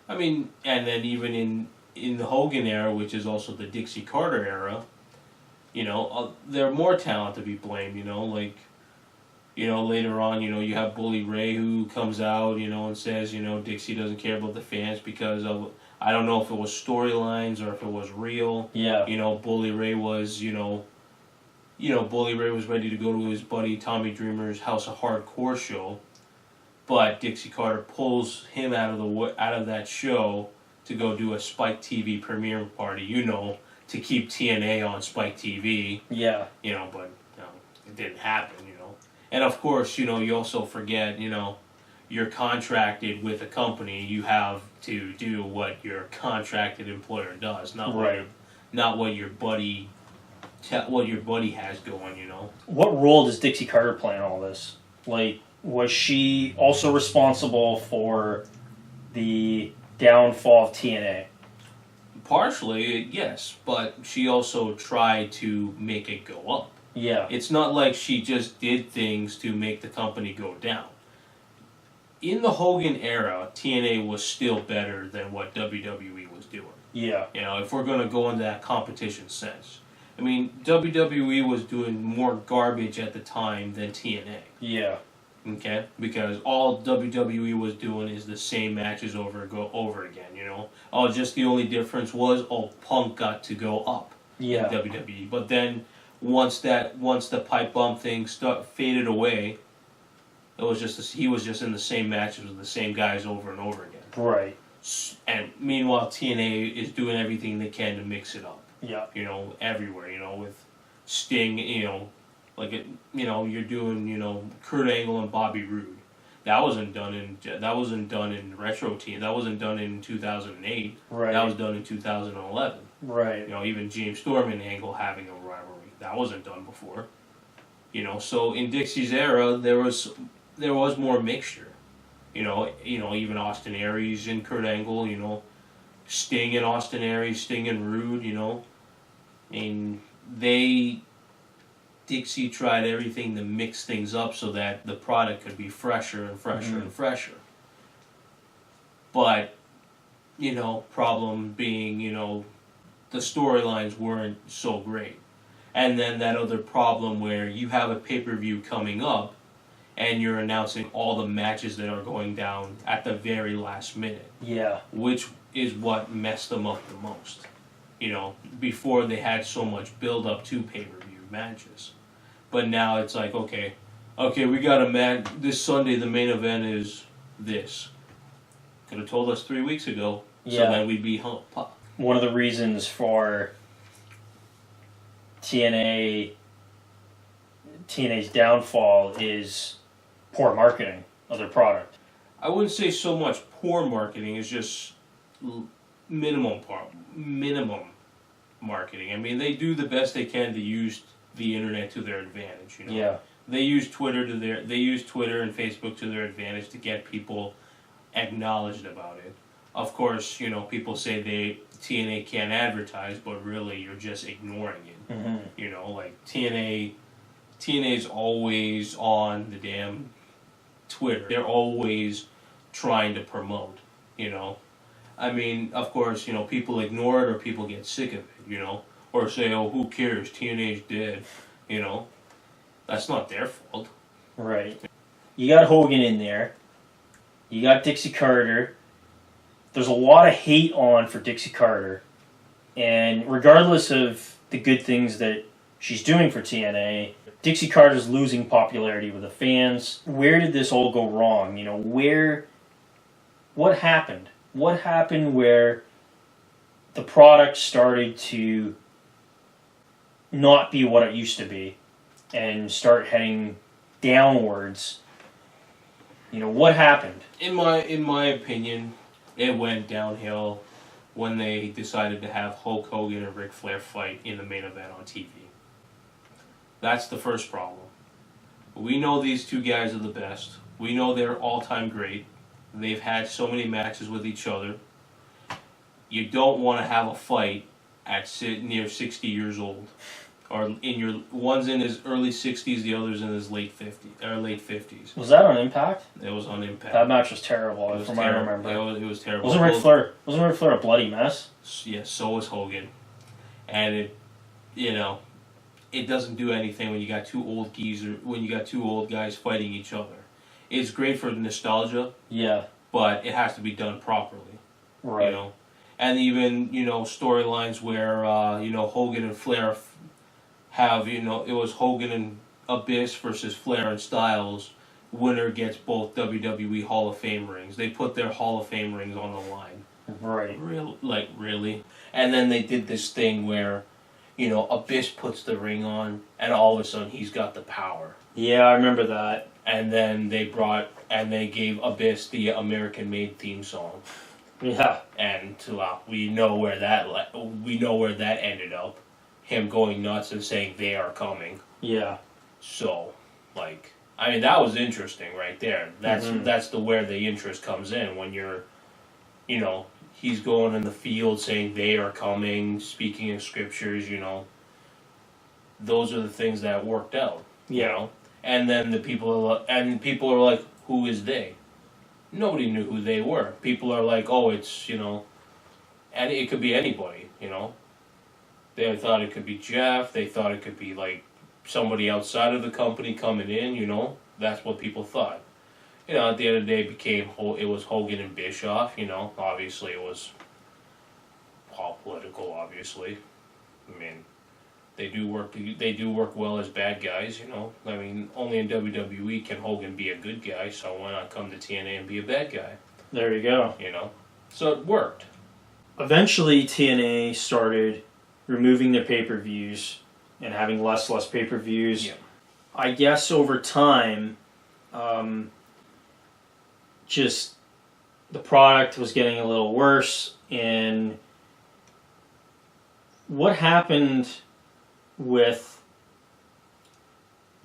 I mean, and then even in the Hogan era, which is also the Dixie Carter era, there are more talent to be blamed, later on, you have Bully Ray who comes out, and says, Dixie doesn't care about the fans because of, I don't know if it was storylines or if it was real. Yeah. Bully Ray was, Bully Ray was ready to go to his buddy Tommy Dreamer's House of Hardcore show, but Dixie Carter pulls him out of that show to go do a Spike TV premiere party, to keep TNA on Spike TV. Yeah. But it didn't happen, And of course, you also forget, you're contracted with a company, you have to do what your contracted employer does, not what your buddy has going, What role does Dixie Carter play in all this? Was she also responsible for the downfall of TNA? Partially, yes, but she also tried to make it go up. Yeah. It's not like she just did things to make the company go down. In the Hogan era, TNA was still better than what WWE was doing. Yeah. If we're going to go into that competition sense. I mean, WWE was doing more garbage at the time than TNA. Yeah. Okay? Because all WWE was doing is the same matches over again, just the only difference was, Punk got to go up in WWE. But then, once the pipe bomb thing faded away, he was just in the same matches with the same guys over and over again. Right. And meanwhile, TNA is doing everything they can to mix it up. Yeah. Everywhere, with Sting, you're doing, Kurt Angle and Bobby Roode. That wasn't done in Retro Team. That wasn't done in 2008. Right. That was done in 2011. Right. Even James Storm and Angle having a rivalry. That wasn't done before. So in Dixie's era, there was more mixture. Even Austin Aries and Kurt Angle, Sting and Austin Aries, Sting and Rude, Dixie tried everything to mix things up so that the product could be fresher and fresher and fresher. But, problem being, the storylines weren't so great. And then that other problem where you have a pay-per-view coming up and you're announcing all the matches that are going down at the very last minute. Yeah. Which is what messed them up the most. Before they had so much build-up to pay-per-view matches. But now it's like, okay, we got a match. This Sunday, the main event is this. Could have told us 3 weeks ago, so then we'd be one of the reasons for TNA's downfall is poor marketing of their product. I wouldn't say so much poor marketing, it's just minimum marketing. I mean, they do the best they can to use the internet to their advantage. Yeah. They use Twitter and Facebook to their advantage to get people acknowledged about it. Of course, people say TNA can't advertise, but really you're just ignoring it. Mm-hmm. Like TNA's always on the damn Twitter. They're always trying to promote, I mean, of course, people ignore it or people get sick of it, or say, oh, who cares, TNA's dead, That's not their fault. Right. You got Hogan in there. You got Dixie Carter. There's a lot of hate on for Dixie Carter. And regardless of the good things that she's doing for TNA, Dixie Carter's losing popularity with the fans. Where did this all go wrong? What happened? What happened where the product started to not be what it used to be and start heading downwards? What happened? In my opinion, it went downhill when they decided to have Hulk Hogan and Ric Flair fight in the main event on TV. That's the first problem. We know these two guys are the best. We know they're all-time great. They've had so many matches with each other. You don't want to have a fight at near 60 years old. Or one's in his early 60s, the other's in his late 50s. Was that on Impact? It was on Impact. That match was terrible, from what I remember. It was terrible. Wasn't Ric Flair a bloody mess? Yes, so was Hogan. And it doesn't do anything when you got two old guys fighting each other. It's great for nostalgia. Yeah. But it has to be done properly. Right. And even, storylines where, Hogan and Flair have, it was Hogan and Abyss versus Flair and Styles. Winner gets both WWE Hall of Fame rings. They put their Hall of Fame rings on the line. Right. Really? And then they did this thing where, Abyss puts the ring on, and all of a sudden he's got the power. Yeah, I remember that. And then they gave Abyss the American-made theme song. Yeah. And we know where that ended up. Him going nuts and saying they are coming. Yeah. So, that was interesting right there. That's where the interest comes in when you're, he's going in the field saying they are coming, speaking in scriptures, Those are the things that worked out. Yeah. And then people are like, who is they? Nobody knew who they were. People are like, oh, it's, and it could be anybody, They thought it could be Jeff. They thought it could be, somebody outside of the company coming in, That's what people thought. At the end of the day, it was Hogan and Bischoff, Obviously, it was all political, obviously. I mean, they do work well as bad guys, I mean, only in WWE can Hogan be a good guy, so why not come to TNA and be a bad guy? There you go. So it worked. Eventually, TNA started removing their pay-per-views and having less pay-per-views. Yeah. I guess over time, just the product was getting a little worse. And what happened with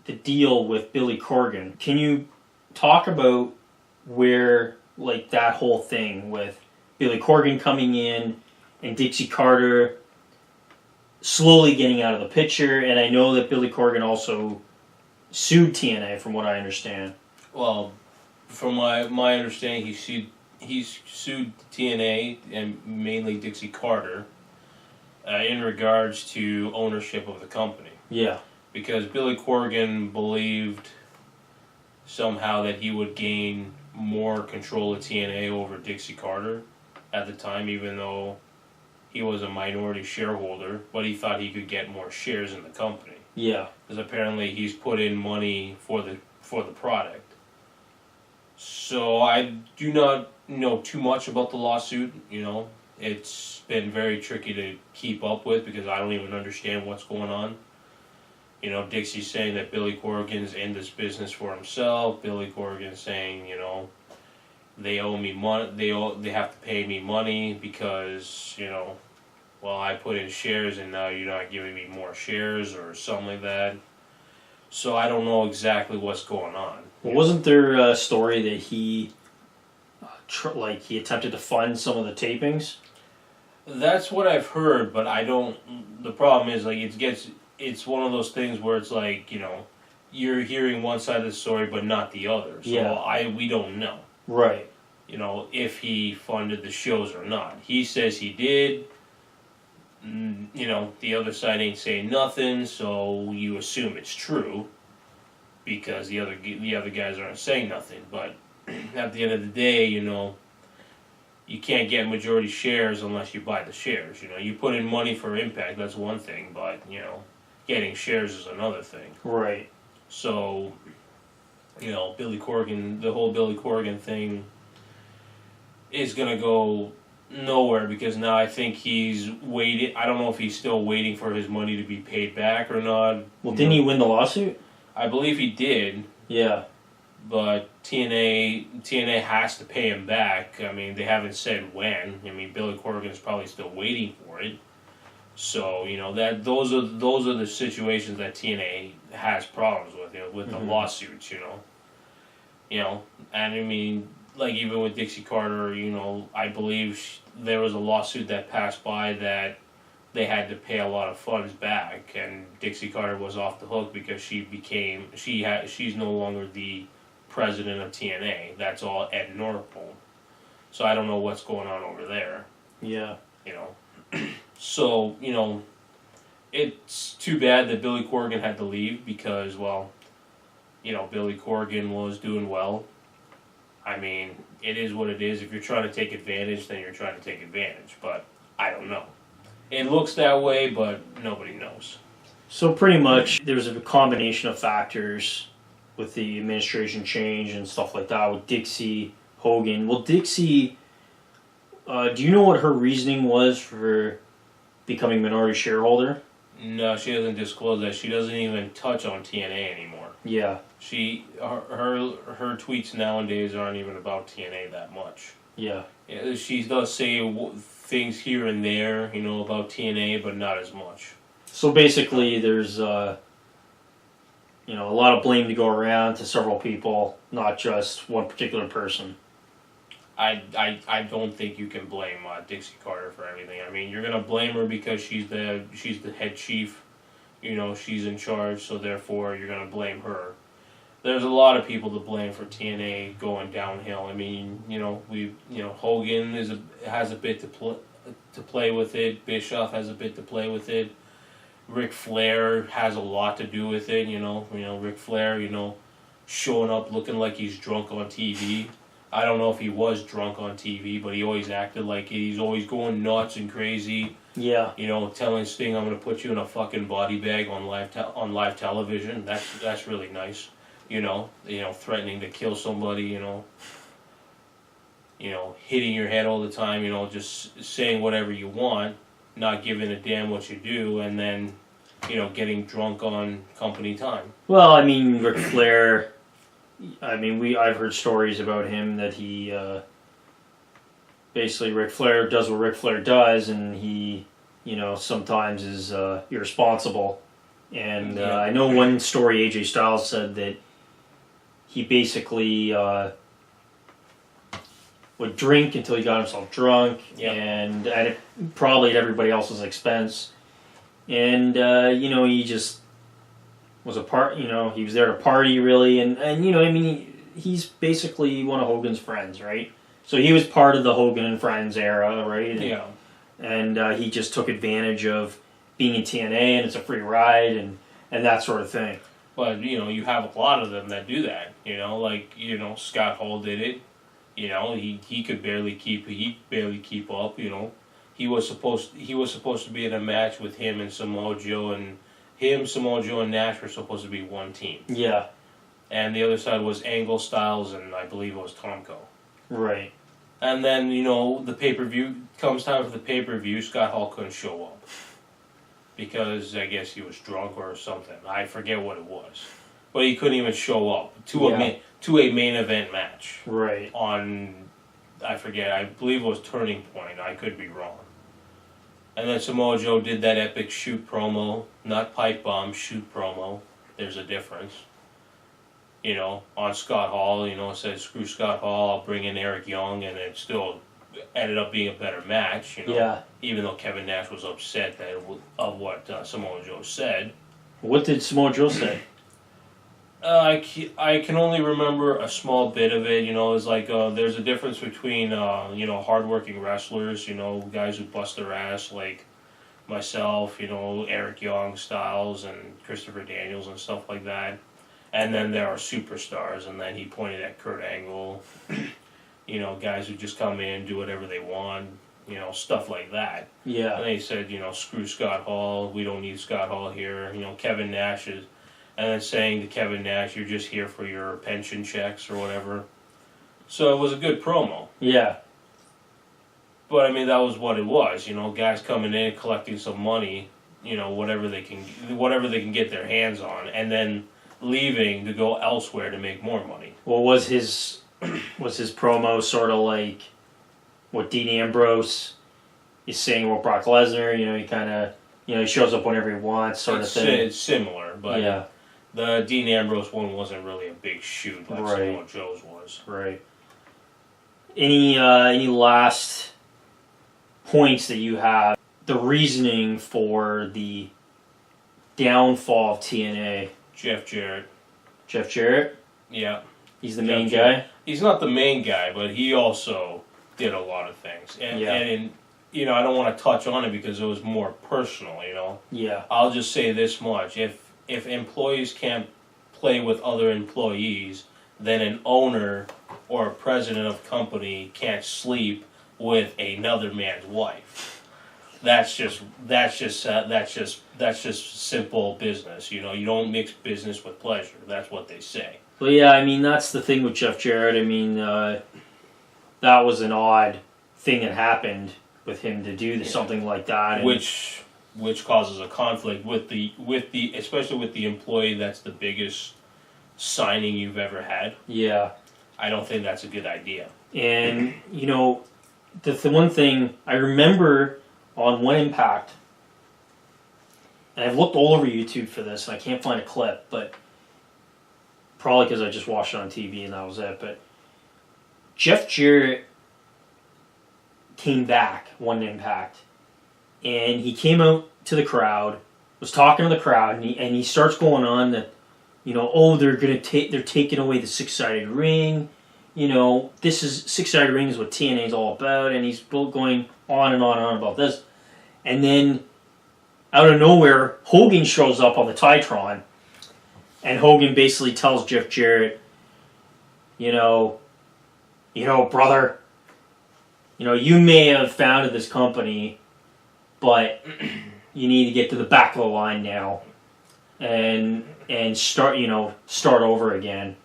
the deal with Billy Corgan? Can you talk about where, like, that whole thing with Billy Corgan coming in and Dixie Carter slowly getting out of the picture, and I know that Billy Corgan also sued TNA, from what I understand. Well, from my understanding, he's sued TNA and mainly Dixie Carter in regards to ownership of the company. Yeah. Because Billy Corgan believed somehow that he would gain more control of TNA over Dixie Carter at the time, even though he was a minority shareholder, but he thought he could get more shares in the company. Yeah. Because apparently he's put in money for the product. So I do not know too much about the lawsuit, you know. It's been very tricky to keep up with because I don't even understand what's going on. You know, Dixie's saying that Billy Corgan's in this business for himself. Billy Corgan's saying, you know, they owe me money. They have to pay me money because, you know, well, I put in shares and now you're not giving me more shares or something like that. So I don't know exactly what's going on. Well, wasn't there a story that he, he attempted to fund some of the tapings? That's what I've heard, but I don't. The problem is, like, it's one of those things where it's like, you know, you're hearing one side of the story but not the other. So yeah. We don't know. Right. You know, if he funded the shows or not. He says he did. You know, the other side ain't saying nothing, so you assume it's true because the other guys aren't saying nothing. But at the end of the day, you know, you can't get majority shares unless you buy the shares. You know, you put in money for Impact, that's one thing, but, you know, getting shares is another thing. Right. So, you know, Billy Corgan, the whole Billy Corgan thing is going to go nowhere because now I think he's waiting. I don't know if he's still waiting for his money to be paid back or not. Well, didn't he win the lawsuit? I believe he did. Yeah. But TNA has to pay him back. I mean, they haven't said when. I mean, Billy Corgan's probably still waiting for it. So, you know, those are the situations that TNA has problems with, you know, with the lawsuits, you know. You know, and I mean, like even with Dixie Carter, you know, I believe there was a lawsuit that passed by that they had to pay a lot of funds back, and Dixie Carter was off the hook because she's no longer the president of TNA. That's all Ed Norpol. So I don't know what's going on over there. Yeah. You know. So, you know, it's too bad that Billy Corgan had to leave because, well, you know, Billy Corgan was doing well. I mean, it is what it is. If you're trying to take advantage, then you're trying to take advantage. But I don't know. It looks that way, but nobody knows. So pretty much there's a combination of factors with the administration change and stuff like that with Dixie Hogan. Well, Dixie, do you know what her reasoning was for becoming minority shareholder? No, she doesn't disclose that. She doesn't even touch on TNA anymore. Yeah. Her tweets nowadays aren't even about TNA that much. Yeah. She does say things here and there, you know, about TNA, but not as much. So basically, there's you know, a lot of blame to go around to several people, not just one particular person. I don't think you can blame Dixie Carter for everything. I mean, you're gonna blame her because she's the head chief. You know, she's in charge, so therefore you're gonna blame her. There's a lot of people to blame for TNA going downhill. I mean, you know, Hogan has a bit to play with it. Bischoff has a bit to play with it. Ric Flair has a lot to do with it. You know, Ric Flair, you know, showing up looking like he's drunk on TV. I don't know if he was drunk on TV, but he always acted like he's always going nuts and crazy. Yeah. You know, telling Sting, "I'm going to put you in a fucking body bag on live television." That's really nice. You know, threatening to kill somebody. You know, hitting your head all the time. You know, just saying whatever you want, not giving a damn what you do, and then, you know, getting drunk on company time. Well, I mean, Ric Flair. I mean, I've heard stories about him that he basically Ric Flair does what Ric Flair does, and he, you know, sometimes is irresponsible. And I know one story AJ Styles said that he basically would drink until he got himself drunk, Yep. and probably at everybody else's expense. And he just was he was there to party really, and he's basically one of Hogan's friends, right? So he was part of the Hogan and Friends era, right? And he just took advantage of being in TNA, and it's a free ride, and that sort of thing. But you have a lot of them that do that. Scott Hall did it. He could barely keep up. He was supposed to be in a match with him and Samoa Joe, and Samoa Joe, and Nash were supposed to be one team. Yeah. And the other side was Angle, Styles, and I believe it was Tomko. Right. And then the pay-per-view comes time for the pay-per-view. Scott Hall couldn't show up because I guess he was drunk or something. I forget what it was, but he couldn't even show up to a main event match. Right. On, I forget. I believe it was Turning Point. I could be wrong. And then Samoa Joe did that epic shoot promo, not pipe bomb, shoot promo. There's a difference. On Scott Hall, it said, screw Scott Hall, I'll bring in Eric Young, and it still ended up being a better match, Yeah. Even though Kevin Nash was upset of what Samoa Joe said. What did Samoa Joe say? I can only remember a small bit of it. It's like there's a difference between hardworking wrestlers, guys who bust their ass like myself, Eric Young, Styles, and Christopher Daniels and stuff like that. And then there are superstars, and then he pointed at Kurt Angle, guys who just come in, do whatever they want, stuff like that. Yeah. And they said, screw Scott Hall, we don't need Scott Hall here. Kevin Nash is, and then saying to Kevin Nash, you're just here for your pension checks or whatever. So it was a good promo. Yeah. But that was what it was. Guys coming in, collecting some money, whatever they can get their hands on, and then leaving to go elsewhere to make more money. Well, was his promo sort of like what Dean Ambrose is saying about Brock Lesnar? He kind of he shows up whenever he wants, sort of thing. It's similar, but yeah. The Dean Ambrose one wasn't really a big shoot like Samoa Joe's was. Right. Any last points that you have? The reasoning for the downfall of TNA. Jeff Jarrett. Jeff Jarrett? Yeah. He's the main guy? He's not the main guy, but he also did a lot of things. And I don't want to touch on it because it was more personal, Yeah. I'll just say this much. If employees can't play with other employees, then an owner or a president of a company can't sleep with another man's wife. That's just simple business. You don't mix business with pleasure. That's what they say. Well, yeah, that's the thing with Jeff Jarrett. That was an odd thing that happened with him to do something like that, and which causes a conflict with the especially with the employee that's the biggest signing you've ever had. Yeah, I don't think that's a good idea. And the one thing I remember on One Impact, and I've looked all over YouTube for this, and I can't find a clip, but probably because I just watched it on TV and that was it. But Jeff Jarrett came back One Impact, and he came out to the crowd, was talking to the crowd, and he starts going on that, they're taking away the six-sided ring. This is six-sided ring is what TNA is all about, and he's going on and on and on about this. And then, out of nowhere, Hogan shows up on the Titron, and Hogan basically tells Jeff Jarrett, brother, you may have founded this company, but you need to get to the back of the line now, and start over again.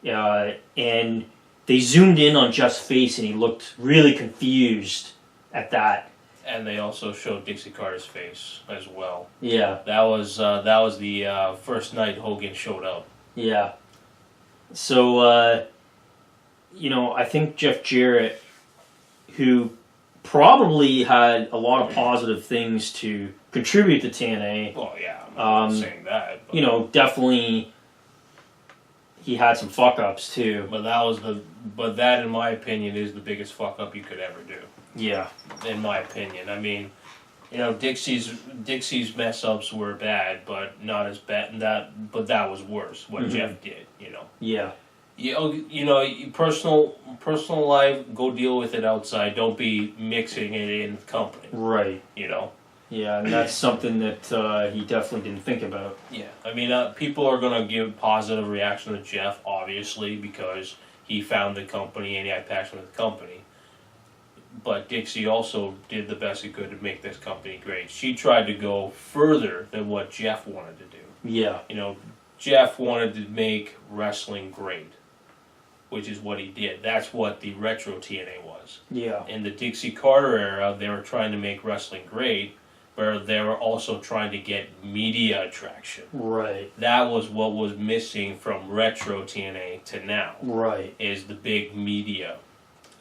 And they zoomed in on Jeff's face, and he looked really confused at that. And they also showed Dixie Carter's face as well. Yeah. That was the first night Hogan showed up. Yeah. So, I think Jeff Jarrett, who probably had a lot of positive things to contribute to TNA. Well, yeah, I'm not saying that. But. Definitely, he had some fuck ups too. But that in my opinion is the biggest fuck up you could ever do. Yeah. In my opinion, I mean, you know, Dixie's mess ups were bad, but not as bad. But that was worse. What Jeff did, you know. Yeah. You know, personal life, go deal with it outside. Don't be mixing it in with company. Right. You know. Yeah, and that's something that he definitely didn't think about. Yeah, I mean, people are gonna give positive reaction to Jeff, obviously, because he found the company and he had passion with the company. But Dixie also did the best he could to make this company great. She tried to go further than what Jeff wanted to do. Yeah. You know, Jeff wanted to make wrestling great, which is what he did. That's what the retro TNA was. Yeah. In the Dixie Carter era, they were trying to make wrestling great, but they were also trying to get media attraction. Right. That was what was missing from retro TNA to now. Right. Is the big media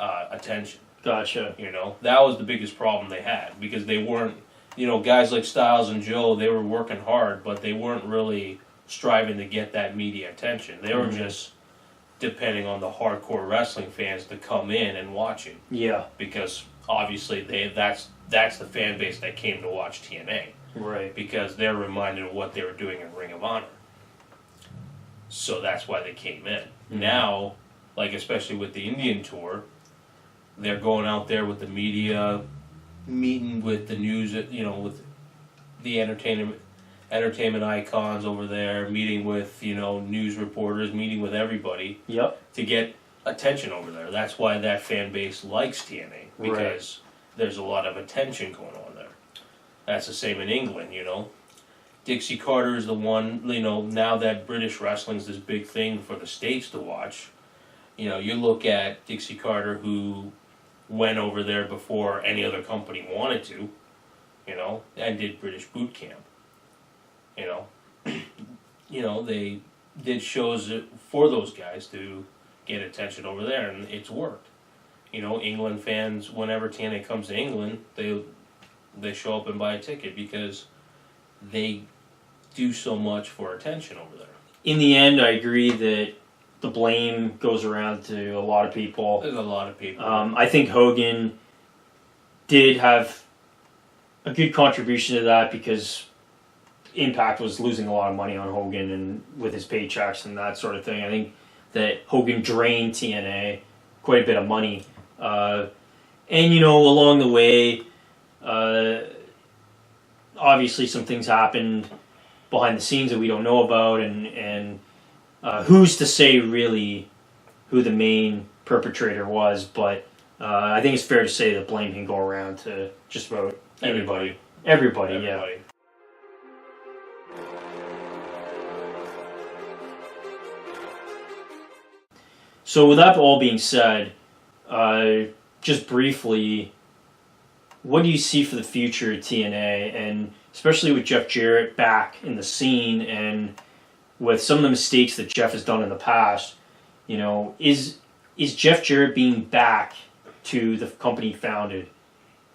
attention. Gotcha. You know, that was the biggest problem they had, because they weren't, you know, guys like Styles and Joe, they were working hard, but they weren't really striving to get that media attention. They were just depending on the hardcore wrestling fans to come in and watch it. Yeah. Because obviously that's the fan base that came to watch TNA. Right. Because they're reminded of what they were doing in Ring of Honor. So that's why they came in. Now, like especially with the Indian tour, they're going out there with the media, meeting with the news, you know, with the entertainment icons over there, meeting with, you know, news reporters, meeting with everybody. Yep. To get attention over there. That's why that fan base likes TNA, because there's a lot of attention going on there. That's the same in England, you know. Dixie Carter is the one, you know, now that British wrestling's this big thing for the States to watch. You know, you look at Dixie Carter, who went over there before any other company wanted to, you know, and did British boot camp. You know, they did shows for those guys to get attention over there, and it's worked. You know, England fans, whenever TNA comes to England, they show up and buy a ticket because they do so much for attention over there. In the end, I agree that the blame goes around to a lot of people. There's a lot of people. I think Hogan did have a good contribution to that, because Impact was losing a lot of money on Hogan and with his paychecks and that sort of thing. I think that Hogan drained TNA quite a bit of money. And, you know, along the way, obviously some things happened behind the scenes that we don't know about, and who's to say really who the main perpetrator was, but I think it's fair to say that blame can go around to just about Everybody. Everybody, yeah. So with that all being said, just briefly, what do you see for the future of TNA, and especially with Jeff Jarrett back in the scene, and with some of the mistakes that Jeff has done in the past, you know, is Jeff Jarrett being back to the company he founded,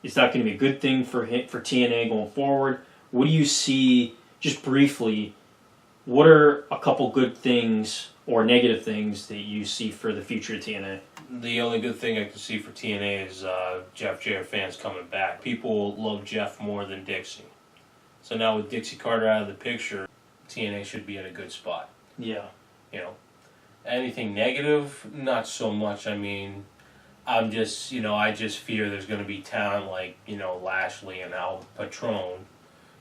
is that going to be a good thing for TNA going forward? What do you see, just briefly, what are a couple good things or negative things that you see for the future of TNA? The only good thing I can see for TNA is Jeff Jarrett fans coming back. People love Jeff more than Dixie. So now with Dixie Carter out of the picture, TNA should be in a good spot. Yeah. You know, anything negative, not so much. I mean, I'm just, you know, I just fear there's going to be talent like, you know, Lashley and Al Patron,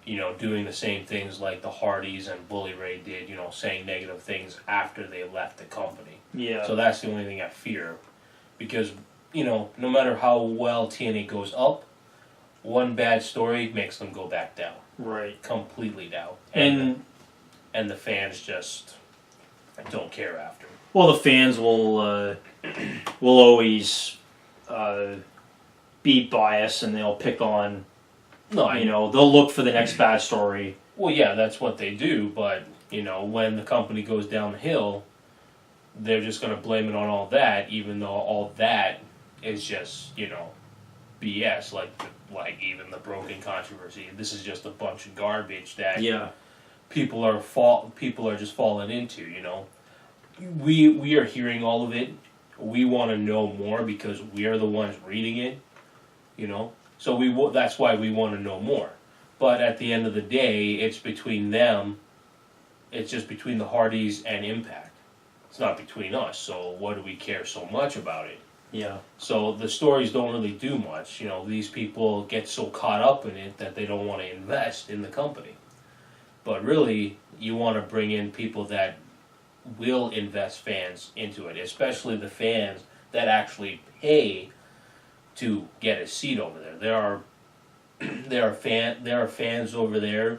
you know, doing the same things like the Hardys and Bully Ray did, you know, saying negative things after they left the company. Yeah. So that's the only thing I fear. Because, you know, no matter how well TNA goes up, one bad story makes them go back down. Right. Completely down. And the fans just don't care after. Well, the fans will always be biased, and they'll pick on. No, you know, they'll look for the next bad story. Well, yeah, that's what they do. But you know, when the company goes downhill, they're just going to blame it on all that, even though all that is just, you know, BS. Like even the Broken controversy. This is just a bunch of garbage that people are just falling into. You know, we are hearing all of it. We want to know more because we are the ones reading it, you know. So that's why we want to know more. But at the end of the day, it's between them. It's just between the Hardys and Impact. It's not between us. So what do we care so much about it? Yeah. So the stories don't really do much. You know, these people get so caught up in it that they don't want to invest in the company. But really, you want to bring in people that will invest fans into it, especially the fans that actually pay to get a seat over there. There are fans over there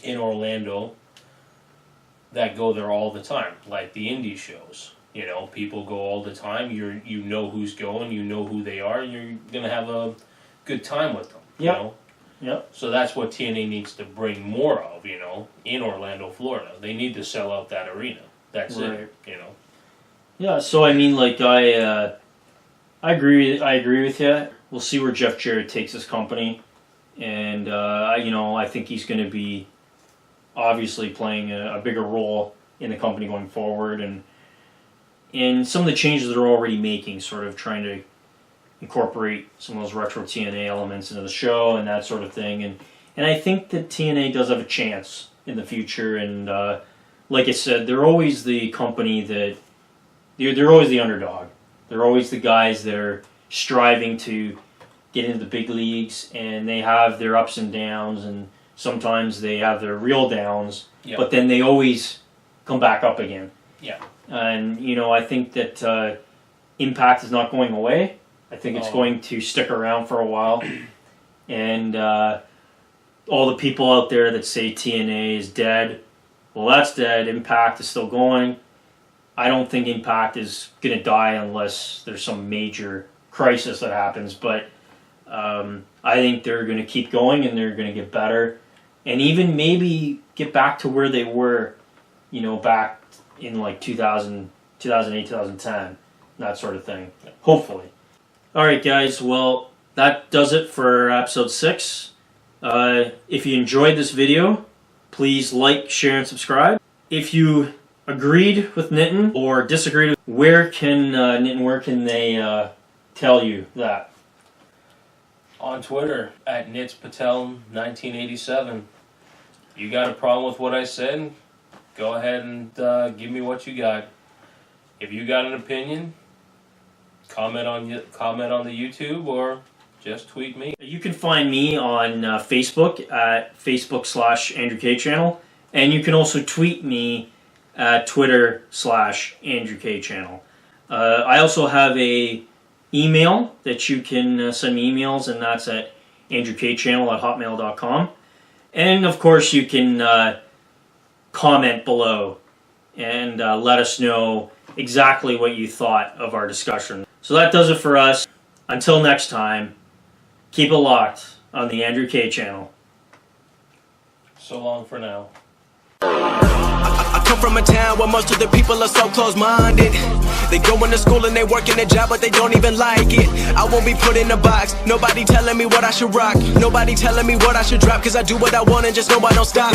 in Orlando that go there all the time, like the indie shows. You know, people go all the time. You know who's going, you know who they are, and you're gonna have a good time with them. Yep. You know? Yep. So that's what TNA needs to bring more of, you know, in Orlando, Florida. They need to sell out that arena. That's Right. it, you know. Yeah. So I mean, like I agree. I agree with you. We'll see where Jeff Jarrett takes his company, and you know, I think he's going to be obviously playing a bigger role in the company going forward, and some of the changes they're already making, sort of trying to incorporate some of those retro TNA elements into the show and that sort of thing, and I think that TNA does have a chance in the future, and like I said, they're always the company that they're always the underdog. They're always the guys that are striving to get into the big leagues, and they have their ups and downs, and sometimes they have their real downs, Yeah. but then they always come back up again. Yeah. And, you know, I think that Impact is not going away. I think it's going to stick around for a while. And all the people out there that say TNA is dead, well, that's dead. Impact is still going. I don't think Impact is going to die unless there's some major crisis that happens. But I think they're going to keep going, and they're going to get better. And even maybe get back to where they were, you know, back in like 2008, 2010, that sort of thing. Hopefully. All right, guys. Well, that does it for episode 6. If you enjoyed this video, please like, share, and subscribe. If you agreed with Nitin or disagreed, where can Nitin, where can they tell you that? On Twitter at NitsPatel1987. You got a problem with what I said? Go ahead and give me what you got. If you got an opinion, comment on the YouTube or just tweet me. You can find me on Facebook at Facebook/Andrew K Channel, and you can also tweet me at Twitter/Andrew K Channel. I also have a email that you can send me emails, and that's at andrewkchannel@hotmail.com. And of course, you can comment below and let us know exactly what you thought of our discussion. So that does it for us. Until next time, keep it locked on the Andrew K Channel. So long for now. I come from a town where most of the people are so close-minded. They go into school and they work in a job, but they don't even like it. I won't be put in a box. Nobody telling me what I should rock. Nobody telling me what I should drop, cause I do what I want and just know I don't stop.